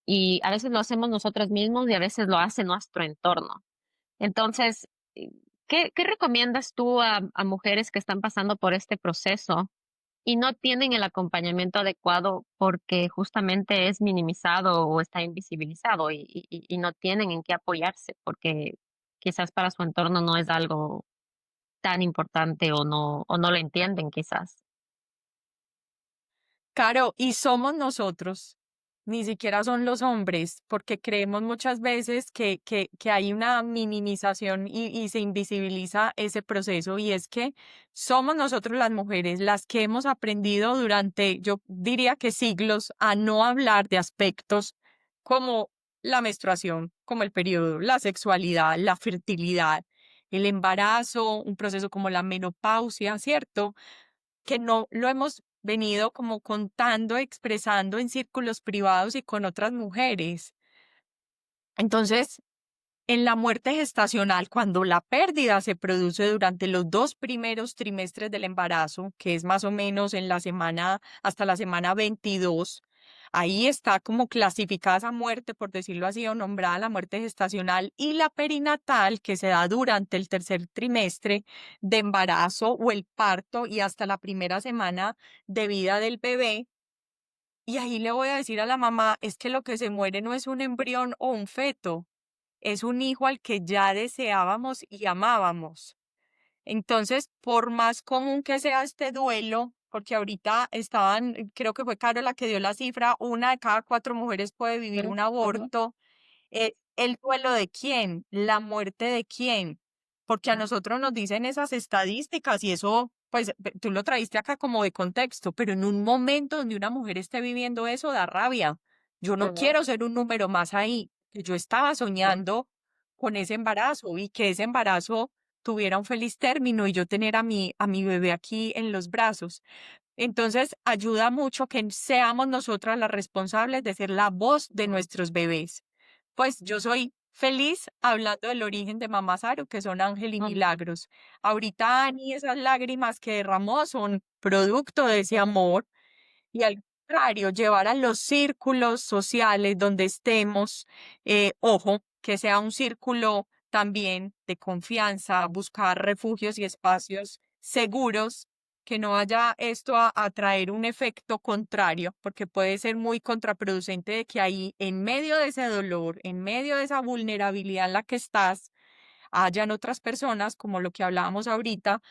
a veces lo hacemos nosotras mismos y a veces lo hace nuestro entorno. Entonces, ¿qué recomiendas tú a mujeres que están pasando por este proceso y no tienen el acompañamiento adecuado porque justamente es minimizado o está invisibilizado y no tienen en qué apoyarse porque quizás para su entorno no es algo tan importante o no lo entienden quizás? Caro, y somos nosotros, ni siquiera son los hombres, porque creemos muchas veces que hay una minimización y se invisibiliza ese proceso, y es que somos nosotros las mujeres las que hemos aprendido durante, yo diría que siglos, a no hablar de aspectos como la menstruación, como el periodo, la sexualidad, la fertilidad, el embarazo, un proceso como la menopausia, ¿cierto? Que no lo hemos venido como contando, expresando en círculos privados y con otras mujeres. Entonces, en la muerte gestacional, cuando la pérdida se produce durante los 2 primeros trimestres del embarazo, que es más o menos en la semana, hasta la semana 22, ahí está como clasificada esa muerte, por decirlo así, o nombrada la muerte gestacional, y la perinatal, que se da durante el tercer trimestre de embarazo o el parto y hasta la primera semana de vida del bebé. Y ahí le voy a decir a la mamá, es que lo que se muere no es un embrión o un feto, es un hijo al que ya deseábamos y amábamos. Entonces, por más común que sea este duelo, porque ahorita estaban, creo que fue Caro la que dio la cifra, 1 de cada 4 mujeres puede vivir Ujú, un ujú. aborto. ¿El duelo de quién? ¿La muerte de quién? Porque a nosotros nos dicen esas estadísticas y eso, pues tú lo traíste acá como de contexto, pero en un momento donde una mujer esté viviendo eso da rabia. Yo no Ujú, quiero ser un número más ahí, que yo estaba ujú. soñando con ese embarazo y que ese embarazo tuviera un feliz término y yo tener a mi bebé aquí en los brazos. Entonces, ayuda mucho que seamos nosotras las responsables de ser la voz de nuestros bebés. Pues yo soy feliz hablando del origen de Mamá Saru, que son Ángel y Ujú. Milagros. Ahorita Ani, esas lágrimas que derramó son producto de ese amor y al contrario, llevar a los círculos sociales donde estemos, ojo, que sea un círculo también de confianza, buscar refugios y espacios seguros que no vaya esto a traer un efecto contrario, porque puede ser muy contraproducente de que ahí, en medio de ese dolor, en medio de esa vulnerabilidad en la que estás, hayan otras personas, como lo que hablábamos ahorita,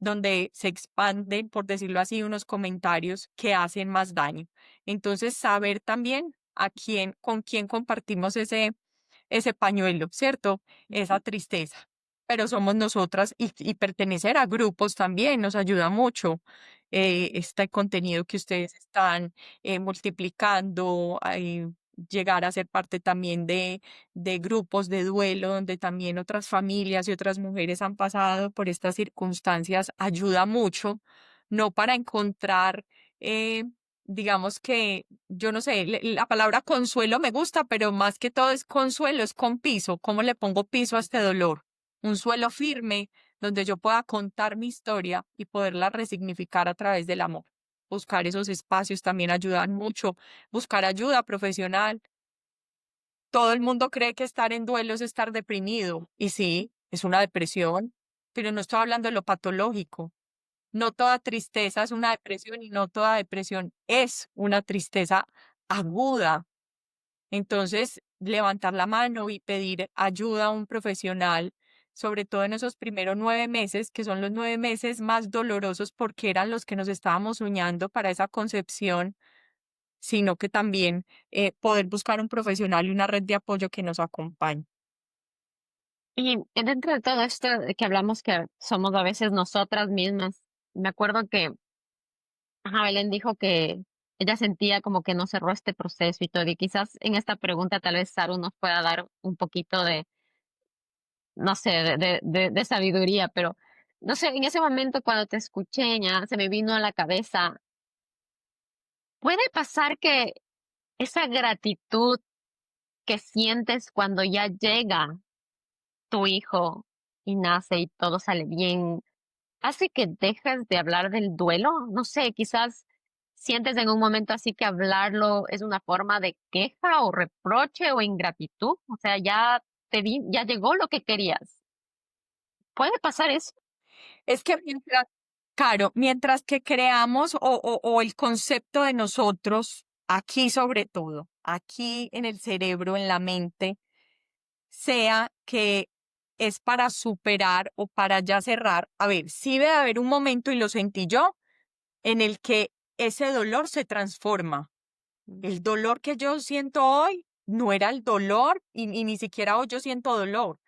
donde se expanden, por decirlo así, unos comentarios que hacen más daño. Entonces, saber también con quién compartimos ese pañuelo, ¿cierto? Esa tristeza. Pero somos nosotras y pertenecer a grupos también nos ayuda mucho. Este contenido que ustedes están multiplicando, llegar a ser parte también de grupos de duelo, donde también otras familias y otras mujeres han pasado por estas circunstancias, ayuda mucho, no para encontrar, digamos que, yo no sé, la palabra consuelo me gusta, pero más que todo es consuelo, es con piso. ¿Cómo le pongo piso a este dolor? Un suelo firme donde yo pueda contar mi historia y poderla resignificar a través del amor. Buscar esos espacios también ayudan mucho. Buscar ayuda profesional. Todo el mundo cree que estar en duelo es estar deprimido. Y sí, es una depresión, pero no estoy hablando de lo patológico. No toda tristeza es una depresión y no toda depresión es una tristeza aguda. Entonces, levantar la mano y pedir ayuda a un profesional, sobre todo en esos primeros 9 meses, que son los 9 meses más dolorosos porque eran los que nos estábamos soñando para esa concepción, sino que también poder buscar un profesional y una red de apoyo que nos acompañe. Y dentro de todo esto de que hablamos que somos a veces nosotras mismas, me acuerdo que Belén dijo que ella sentía como que no cerró este proceso y todo, y quizás en esta pregunta tal vez Saru nos pueda dar un poquito de, no sé, de sabiduría, pero no sé, en ese momento cuando te escuché, ya se me vino a la cabeza, puede pasar que esa gratitud que sientes cuando ya llega tu hijo y nace y todo sale bien, hace que dejes de hablar del duelo. No sé, quizás sientes en un momento así que hablarlo es una forma de queja o reproche o ingratitud. O sea, ya ya llegó lo que querías. ¿Puede pasar eso? Es que mientras que creamos o el concepto de nosotros, aquí sobre todo, aquí en el cerebro, en la mente, sea que es para superar o para ya cerrar. A ver, sí debe haber un momento, y lo sentí yo, en el que ese dolor se transforma. El dolor que yo siento hoy no era el dolor y ni siquiera hoy yo siento dolor.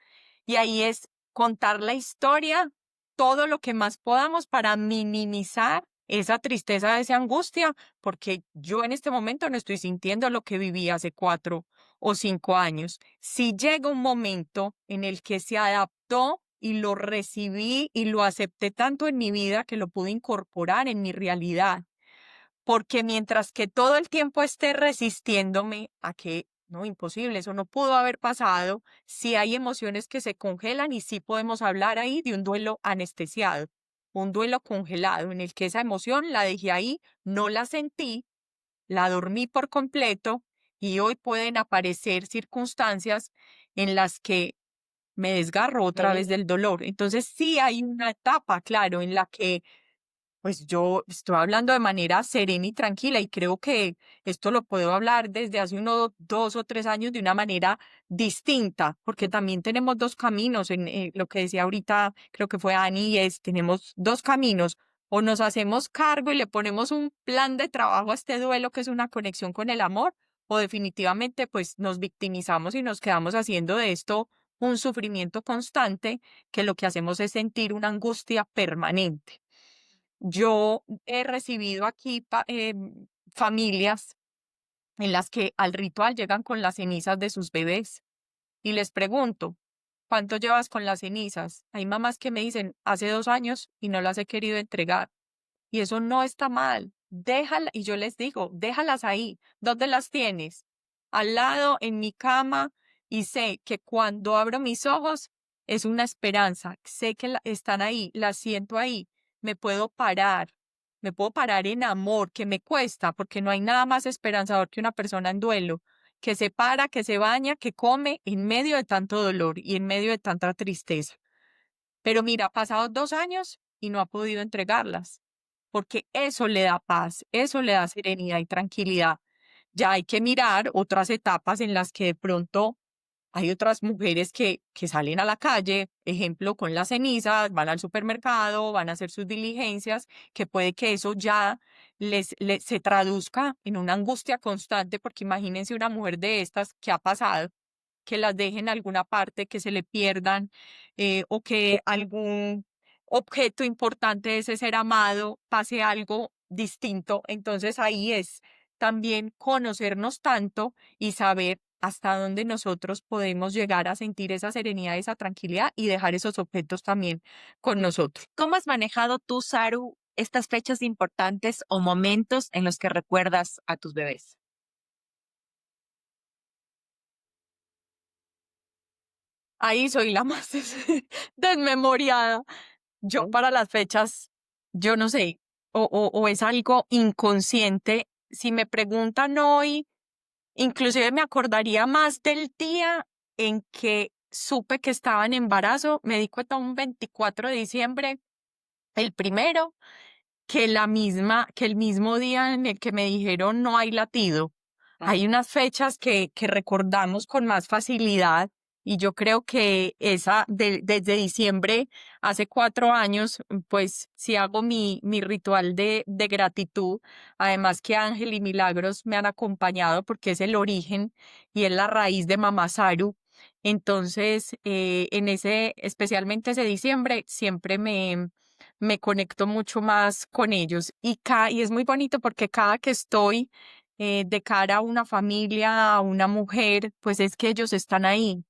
Y ahí es contar la historia, todo lo que más podamos para minimizar esa tristeza, esa angustia, porque yo en este momento no estoy sintiendo lo que viví hace 4 o 5 años. Si llega un momento en el que se adaptó y lo recibí y lo acepté tanto en mi vida que lo pude incorporar en mi realidad, porque mientras que todo el tiempo esté resistiéndome a que, no, imposible, eso no pudo haber pasado, sí hay emociones que se congelan y sí podemos hablar ahí de un duelo anestesiado, un duelo congelado en el que esa emoción la dejé ahí, no la sentí, la dormí por completo y hoy pueden aparecer circunstancias en las que me desgarro otra vez del dolor. Entonces sí hay una etapa, claro, en la que pues yo estoy hablando de manera serena y tranquila y creo que esto lo puedo hablar desde hace 2 o 3 años de una manera distinta, porque también tenemos dos caminos en lo que decía ahorita, creo que fue Ani, y tenemos dos caminos. O nos hacemos cargo y le ponemos un plan de trabajo a este duelo que es una conexión con el amor, o definitivamente pues nos victimizamos y nos quedamos haciendo de esto un sufrimiento constante que lo que hacemos es sentir una angustia permanente. Yo he recibido aquí familias en las que al ritual llegan con las cenizas de sus bebés y les pregunto, ¿cuánto llevas con las cenizas? Hay mamás que me dicen, hace 2 años y no las he querido entregar. Y eso no está mal. Déjala, y yo les digo, déjalas ahí. ¿Dónde las tienes? Al lado, en mi cama, y sé que cuando abro mis ojos es una esperanza. Sé que están ahí, las siento ahí. Me puedo parar en amor, que me cuesta, porque no hay nada más esperanzador que una persona en duelo, que se para, que se baña, que come en medio de tanto dolor y en medio de tanta tristeza. Pero mira, pasados 2 años, y no ha podido entregarlas, porque eso le da paz, eso le da serenidad y tranquilidad. Ya hay que mirar otras etapas en las que de pronto hay otras mujeres que salen a la calle, ejemplo, con las cenizas, van al supermercado, van a hacer sus diligencias, que puede que eso ya se traduzca en una angustia constante, porque imagínense una mujer de estas que ha pasado, que las dejen en alguna parte, que se le pierdan, o que algún objeto importante de ese ser amado pase algo distinto. Entonces ahí es también conocernos tanto y saber hasta dónde nosotros podemos llegar a sentir esa serenidad, esa tranquilidad y dejar esos objetos también con nosotros. ¿Cómo has manejado tú, Saru, estas fechas importantes o momentos en los que recuerdas a tus bebés? Ahí soy la más desmemoriada. Yo para las fechas, yo no sé, o es algo inconsciente. Si me preguntan hoy, inclusive me acordaría más del día en que supe que estaba en embarazo. Me di cuenta un 24 de diciembre, el primero, que el mismo día en el que me dijeron no hay latido. Hay unas fechas que recordamos con más facilidad y yo creo que desde diciembre, hace 4 años, pues sí hago mi ritual de gratitud. Además que Ángel y Milagros me han acompañado porque es el origen y es la raíz de Mamá Saru. Entonces, especialmente ese diciembre, siempre me conecto mucho más con ellos y es muy bonito porque cada que estoy de cara a una familia, a una mujer, pues es que ellos están ahí.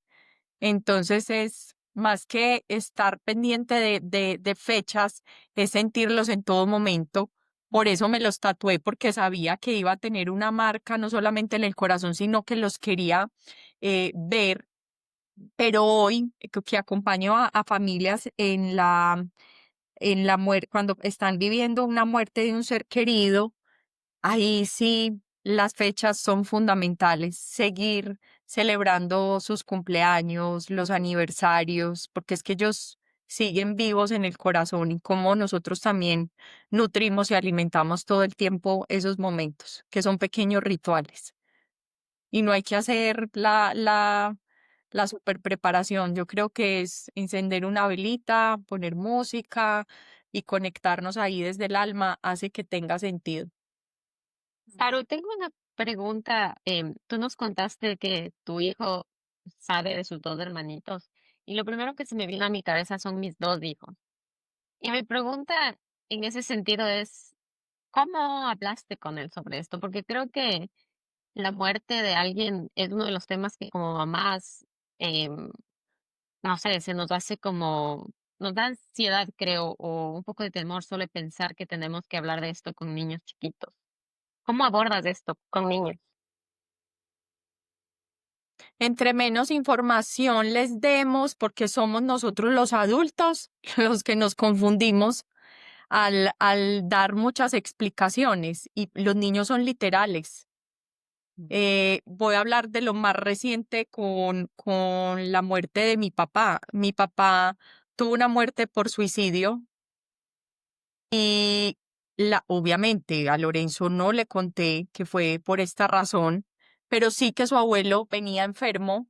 Entonces es más que estar pendiente de fechas, es sentirlos en todo momento. Por eso me los tatué, porque sabía que iba a tener una marca no solamente en el corazón, sino que los quería ver. Pero hoy que acompaño a familias en la muerte, cuando están viviendo una muerte de un ser querido, ahí sí las fechas son fundamentales. Seguir celebrando sus cumpleaños, los aniversarios, porque es que ellos siguen vivos en el corazón y como nosotros también nutrimos y alimentamos todo el tiempo esos momentos, que son pequeños rituales. Y no hay que hacer la super preparación. Yo creo que es encender una velita, poner música y conectarnos ahí desde el alma hace que tenga sentido. Saru, tengo una pregunta. Tú nos contaste que tu hijo sabe de sus dos hermanitos y lo primero que se me vino a mi cabeza son mis dos hijos. Y mi pregunta en ese sentido es, ¿cómo hablaste con él sobre esto? Porque creo que la muerte de alguien es uno de los temas que como mamás, no sé, se nos hace como, nos da ansiedad, creo, o un poco de temor solo de pensar que tenemos que hablar de esto con niños chiquitos. ¿Cómo abordas esto con niños? Entre menos información les demos, porque somos nosotros los adultos los que nos confundimos al dar muchas explicaciones y los niños son literales. Voy a hablar de lo más reciente con la muerte de mi papá. Mi papá tuvo una muerte por suicidio y obviamente a Lorenzo no le conté que fue por esta razón, pero sí que su abuelo venía enfermo,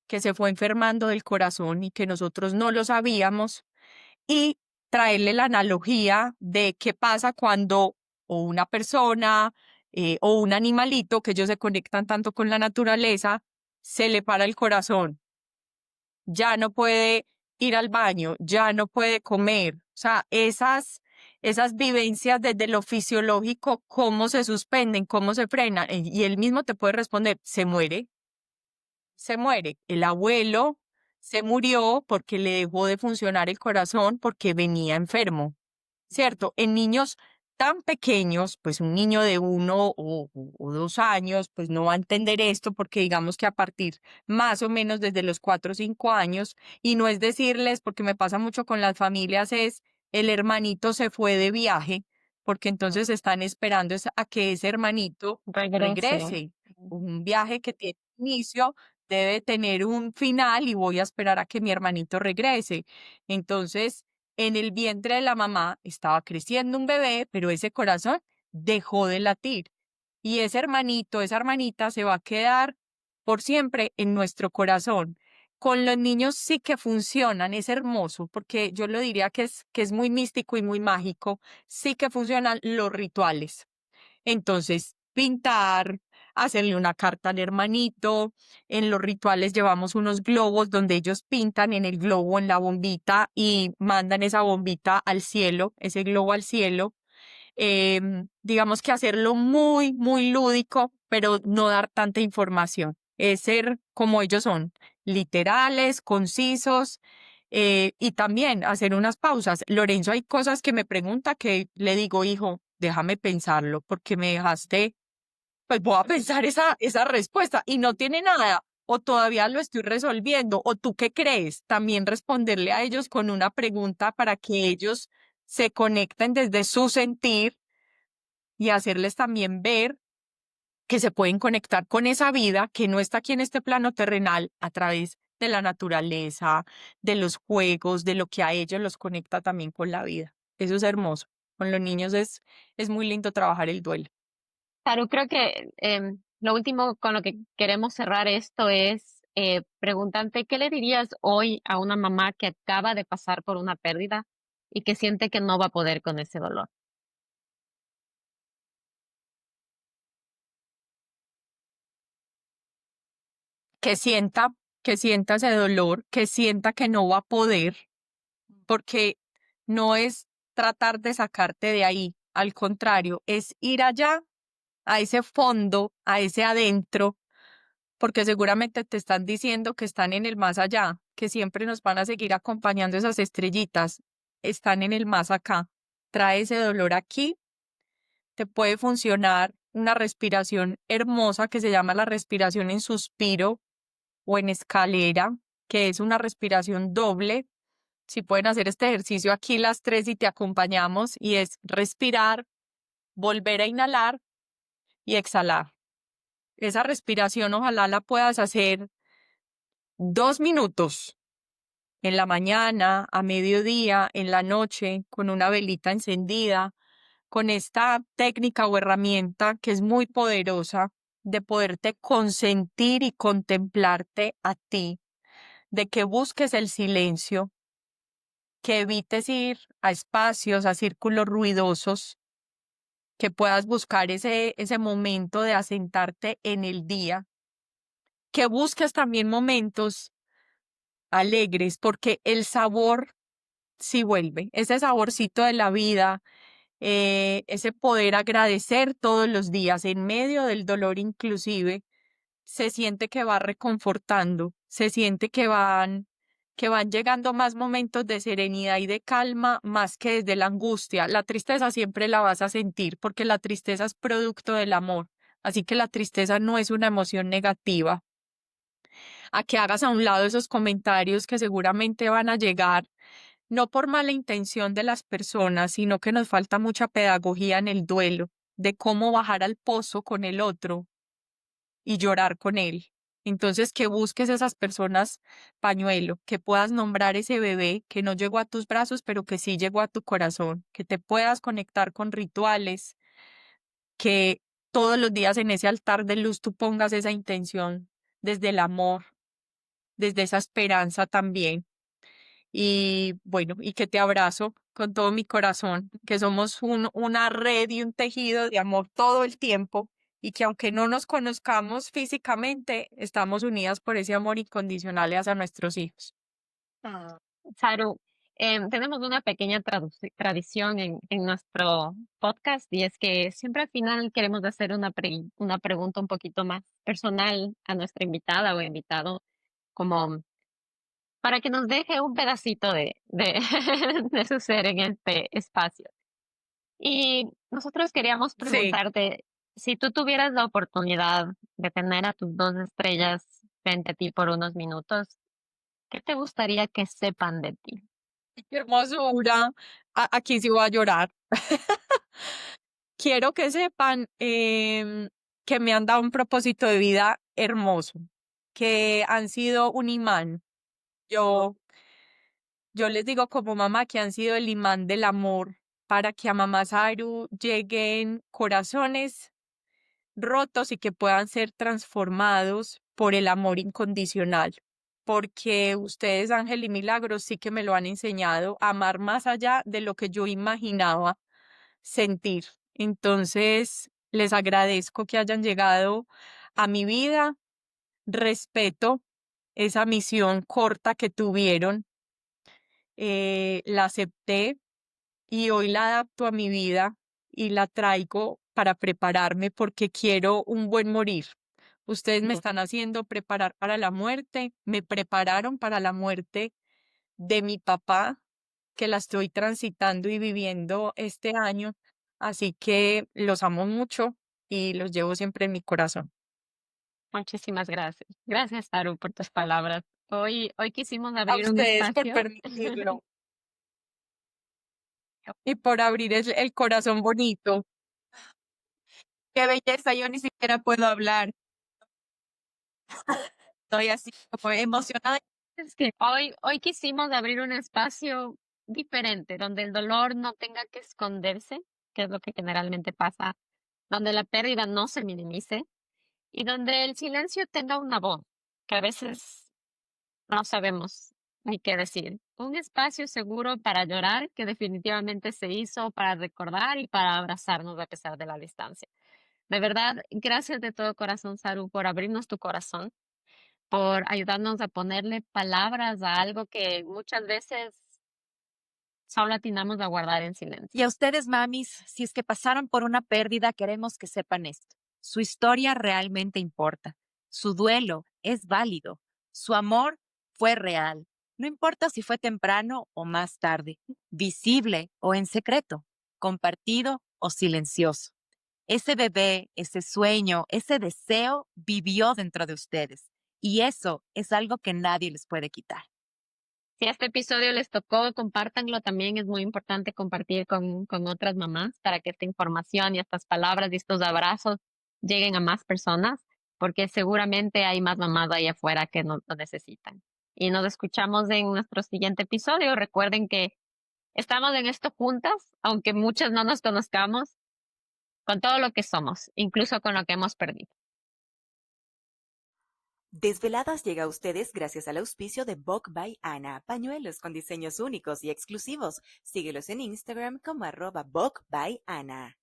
que se fue enfermando del corazón y que nosotros no lo sabíamos y traerle la analogía de qué pasa cuando o una persona o un animalito, que ellos se conectan tanto con la naturaleza, se le para el corazón, ya no puede ir al baño, ya no puede comer. O sea, esas vivencias desde lo fisiológico, cómo se suspenden, cómo se frenan. Y él mismo te puede responder, se muere, se muere. El abuelo se murió porque le dejó de funcionar el corazón porque venía enfermo, ¿cierto? En niños tan pequeños, pues un niño de 1 o 2 años, pues no va a entender esto porque digamos que a partir más o menos desde los 4 o 5 años, y no es decirles, porque me pasa mucho con las familias, es el hermanito se fue de viaje, porque entonces están esperando a que ese hermanito Regrese. regrese. Un viaje que tiene inicio debe tener un final y voy a esperar a que mi hermanito regrese. Entonces, en el vientre de la mamá estaba creciendo un bebé, pero ese corazón dejó de latir. Y ese hermanito, esa hermanita se va a quedar por siempre en nuestro corazón. Con los niños sí que funcionan, es hermoso, porque yo lo diría que es muy místico y muy mágico, sí que funcionan los rituales. Entonces, pintar, hacerle una carta al hermanito. En los rituales llevamos unos globos donde ellos pintan en el globo, en la bombita, y mandan esa bombita al cielo, ese globo al cielo. Digamos que hacerlo muy, muy lúdico, pero no dar tanta información. Es ser como ellos son, literales, concisos, y también hacer unas pausas. Lorenzo, hay cosas que me pregunta que le digo, hijo, déjame pensarlo, porque me dejaste, pues voy a pensar esa respuesta y no tiene nada. O todavía lo estoy resolviendo, o tú qué crees, también responderle a ellos con una pregunta para que ellos se conecten desde su sentir y hacerles también ver que se pueden conectar con esa vida que no está aquí en este plano terrenal a través de la naturaleza, de los juegos, de lo que a ellos los conecta también con la vida. Eso es hermoso. Con los niños es muy lindo trabajar el duelo. Claro, creo que lo último con lo que queremos cerrar esto es preguntarte, ¿qué le dirías hoy a una mamá que acaba de pasar por una pérdida y que siente que no va a poder con ese dolor? Que sienta, que sienta ese dolor, que sienta que no va a poder, porque no es tratar de sacarte de ahí, al contrario, es ir allá, a ese fondo, a ese adentro, porque seguramente te están diciendo que están en el más allá, que siempre nos van a seguir acompañando esas estrellitas, están en el más acá. Trae ese dolor aquí, te puede funcionar una respiración hermosa que se llama la respiración en suspiro o en escalera, que es una respiración doble. Si pueden hacer este ejercicio aquí las tres y te acompañamos, y es respirar, volver a inhalar y exhalar. Esa respiración ojalá la puedas hacer 2 minutos en la mañana, a mediodía, en la noche, con una velita encendida, con esta técnica o herramienta que es muy poderosa de poderte consentir y contemplarte a ti, de que busques el silencio, que evites ir a espacios, a círculos ruidosos, que puedas buscar ese momento de asentarte en el día, que busques también momentos alegres, porque el sabor sí vuelve, ese saborcito de la vida, ese poder agradecer todos los días, en medio del dolor inclusive, se siente que va reconfortando, se siente que van llegando más momentos de serenidad y de calma, más que desde la angustia. La tristeza siempre la vas a sentir, porque la tristeza es producto del amor, así que la tristeza no es una emoción negativa. A que hagas a un lado esos comentarios que seguramente van a llegar, no por mala intención de las personas, sino que nos falta mucha pedagogía en el duelo, de cómo bajar al pozo con el otro y llorar con él. Entonces, que busques esas personas pañuelo, que puedas nombrar ese bebé que no llegó a tus brazos, pero que sí llegó a tu corazón, que te puedas conectar con rituales, que todos los días en ese altar de luz tú pongas esa intención desde el amor, desde esa esperanza también. Y bueno, y que te abrazo con todo mi corazón, que somos una red y un tejido de amor todo el tiempo, y que aunque no nos conozcamos físicamente, estamos unidas por ese amor incondicional hacia nuestros hijos. Saru, tenemos una pequeña tradición en nuestro podcast y es que siempre al final queremos hacer una pregunta un poquito más personal a nuestra invitada o invitado, como para que nos deje un pedacito de su ser en este espacio. Y nosotros queríamos Sí, preguntarte, si tú tuvieras la oportunidad de tener a tus dos estrellas frente a ti por unos minutos, ¿qué te gustaría que sepan de ti? qué hermosura. Aquí sí voy a llorar. Quiero que sepan que me han dado un propósito de vida hermoso, que han sido un imán. Yo yo les digo como mamá que han sido el imán del amor para que a mamá Saru lleguen corazones rotos y que puedan ser transformados por el amor incondicional. Porque ustedes, Ángel y Milagros, sí que me lo han enseñado a amar más allá de lo que yo imaginaba sentir. Entonces, les agradezco que hayan llegado a mi vida. Respeto esa misión corta que tuvieron. La acepté y hoy la adapto a mi vida y la traigo para prepararme porque quiero un buen morir. Ustedes me están haciendo preparar para la muerte, me prepararon para la muerte de mi papá, que la estoy transitando y viviendo este año. Así que los amo mucho y los llevo siempre en mi corazón. Muchísimas gracias. Gracias, Saru, por tus palabras. Hoy quisimos A abrir un ustedes por espacio. permitirlo y por abrir el corazón bonito. Qué belleza, yo ni siquiera puedo hablar. Estoy así como emocionada. Es que hoy quisimos abrir un espacio diferente, donde el dolor no tenga que esconderse, que es lo que generalmente pasa, donde la pérdida no se minimice y donde el silencio tenga una voz, que a veces no sabemos ni qué decir. Un espacio seguro para llorar, que definitivamente se hizo para recordar y para abrazarnos a pesar de la distancia. De verdad, gracias de todo corazón, Saru, por abrirnos tu corazón, por ayudarnos a ponerle palabras a algo que muchas veces solo atinamos a guardar en silencio. Y a ustedes, mamis, si es que pasaron por una pérdida, queremos que sepan esto. Su historia realmente importa. Su duelo es válido. Su amor fue real. No importa si fue temprano o más tarde, visible o en secreto, compartido o silencioso. Ese bebé, ese sueño, ese deseo vivió dentro de ustedes. Y eso es algo que nadie les puede quitar. Si este episodio les tocó, compártanlo también. Es muy importante compartir con otras mamás para que esta información y estas palabras y estos abrazos lleguen a más personas, porque seguramente hay más mamás ahí afuera que nos lo necesitan. Y nos escuchamos en nuestro siguiente episodio. Recuerden que estamos en esto juntas, aunque muchas no nos conozcamos, con todo lo que somos, incluso con lo que hemos perdido. Desveladas llega a ustedes gracias al auspicio de Book by Ana, pañuelos con diseños únicos y exclusivos. Síguelos en Instagram como @BookByAna.